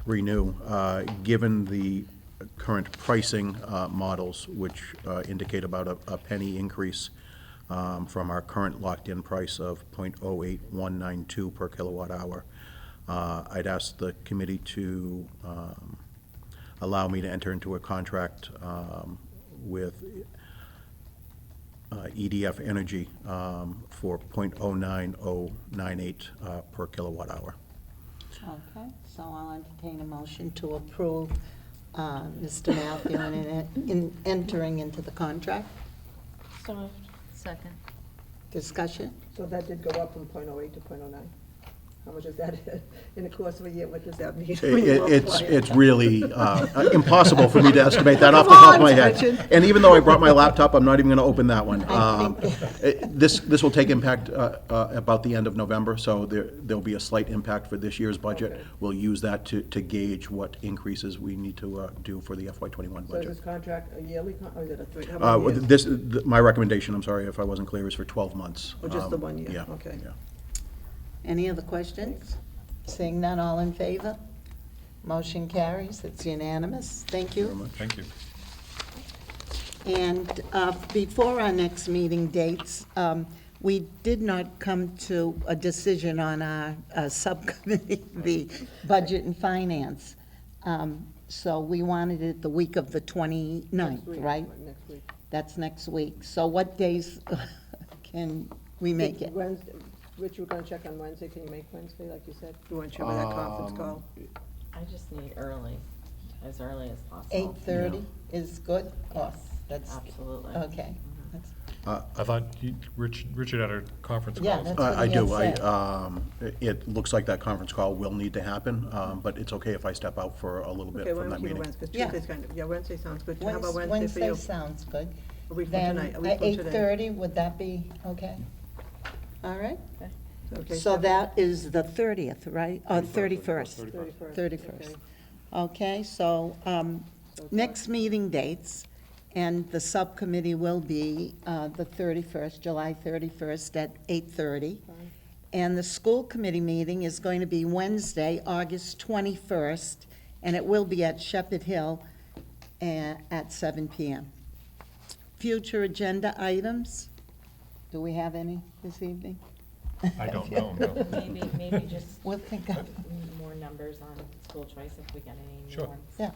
renew. Given the current pricing models, which indicate about a penny increase from our current locked-in price of .08192 per kilowatt hour, I'd ask the committee to allow me to enter into a contract with EDF Energy for .09098 per kilowatt hour. Okay, so I'll entertain a motion to approve Mr. Matthew in entering into the contract. So moved. Second. Discussion? So that did go up from .08 to .09. How much is that in the course of a year? What does that mean? It's really impossible for me to estimate that off the top of my head. And even though I brought my laptop, I'm not even going to open that one. This will take impact about the end of November, so there'll be a slight impact for this year's budget. Okay. We'll use that to gauge what increases we need to do for the FY21 So is budget. this contract a yearly, or is it a three? How many years? My recommendation, I'm sorry if I wasn't clear, is for 12 months. Or just the 1 year? Yeah. Okay. Yeah. Any other questions? Seeing none, all in favor? Motion carries, it's unanimous. Thank you. Thank you. And before our next meeting dates, we did not come to a decision on our subcommittee, the Budget and Finance. So we wanted it the week of the 29th, Next week, right? Next week. That's next week. So what days can we make it? Wednesday. Rich, you were gonna check on Wednesday, can you make Wednesday, like you said? You weren't sure about that conference call? I just need early, as early as possible. 8:30 is good? Oh, Yes, that's, absolutely. okay. That's- I thought Richard had a conference call. Yeah, that's what I he do. had said. It looks like that conference call will need to happen, but it's okay if I step out for a little bit Okay, why from don't that we keep it meeting. Wednesday, 'cause Yeah. Tuesday's kind of, yeah, Wednesday sounds good. How about Wednesday for Wednesday you? sounds good. A week from Then tonight, a week at from today. 8:30, would that be okay? All right. Okay, So that is the 30th, right? Or 31st? 31st. 31st. Okay, so next meeting dates, and the subcommittee will be the 31st, July 31st at 8:30. And the school committee meeting is going to be Wednesday, August 21st, and it will be at Shepherd Hill at 7 PM. Future agenda items? Do we have any this evening? I don't know, no. Maybe just We'll think of, more numbers on school choice if we get any new Sure. ones. yeah.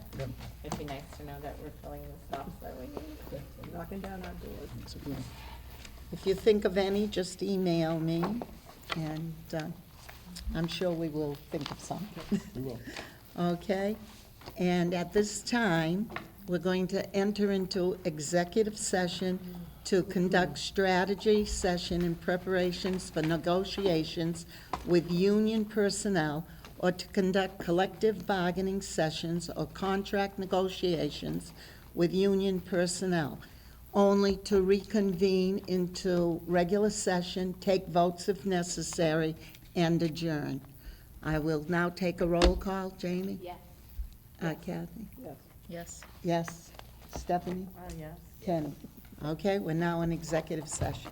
It'd be nice to know that we're filling the stops that we need. Knocking down our doors. If you think of any, just email me, and I'm sure we will think of some. We will. Okay? And at this time, we're going to enter into executive session to conduct strategy session in preparations for negotiations with union personnel, or to conduct collective bargaining sessions or contract negotiations with union personnel, only to reconvene into regular session, take votes if necessary, and adjourn. I will now take a roll call. Jamie? Yes. Kathy? Yes. Yes. Yes. Stephanie? Yes. Kenny? Okay, we're now in executive session.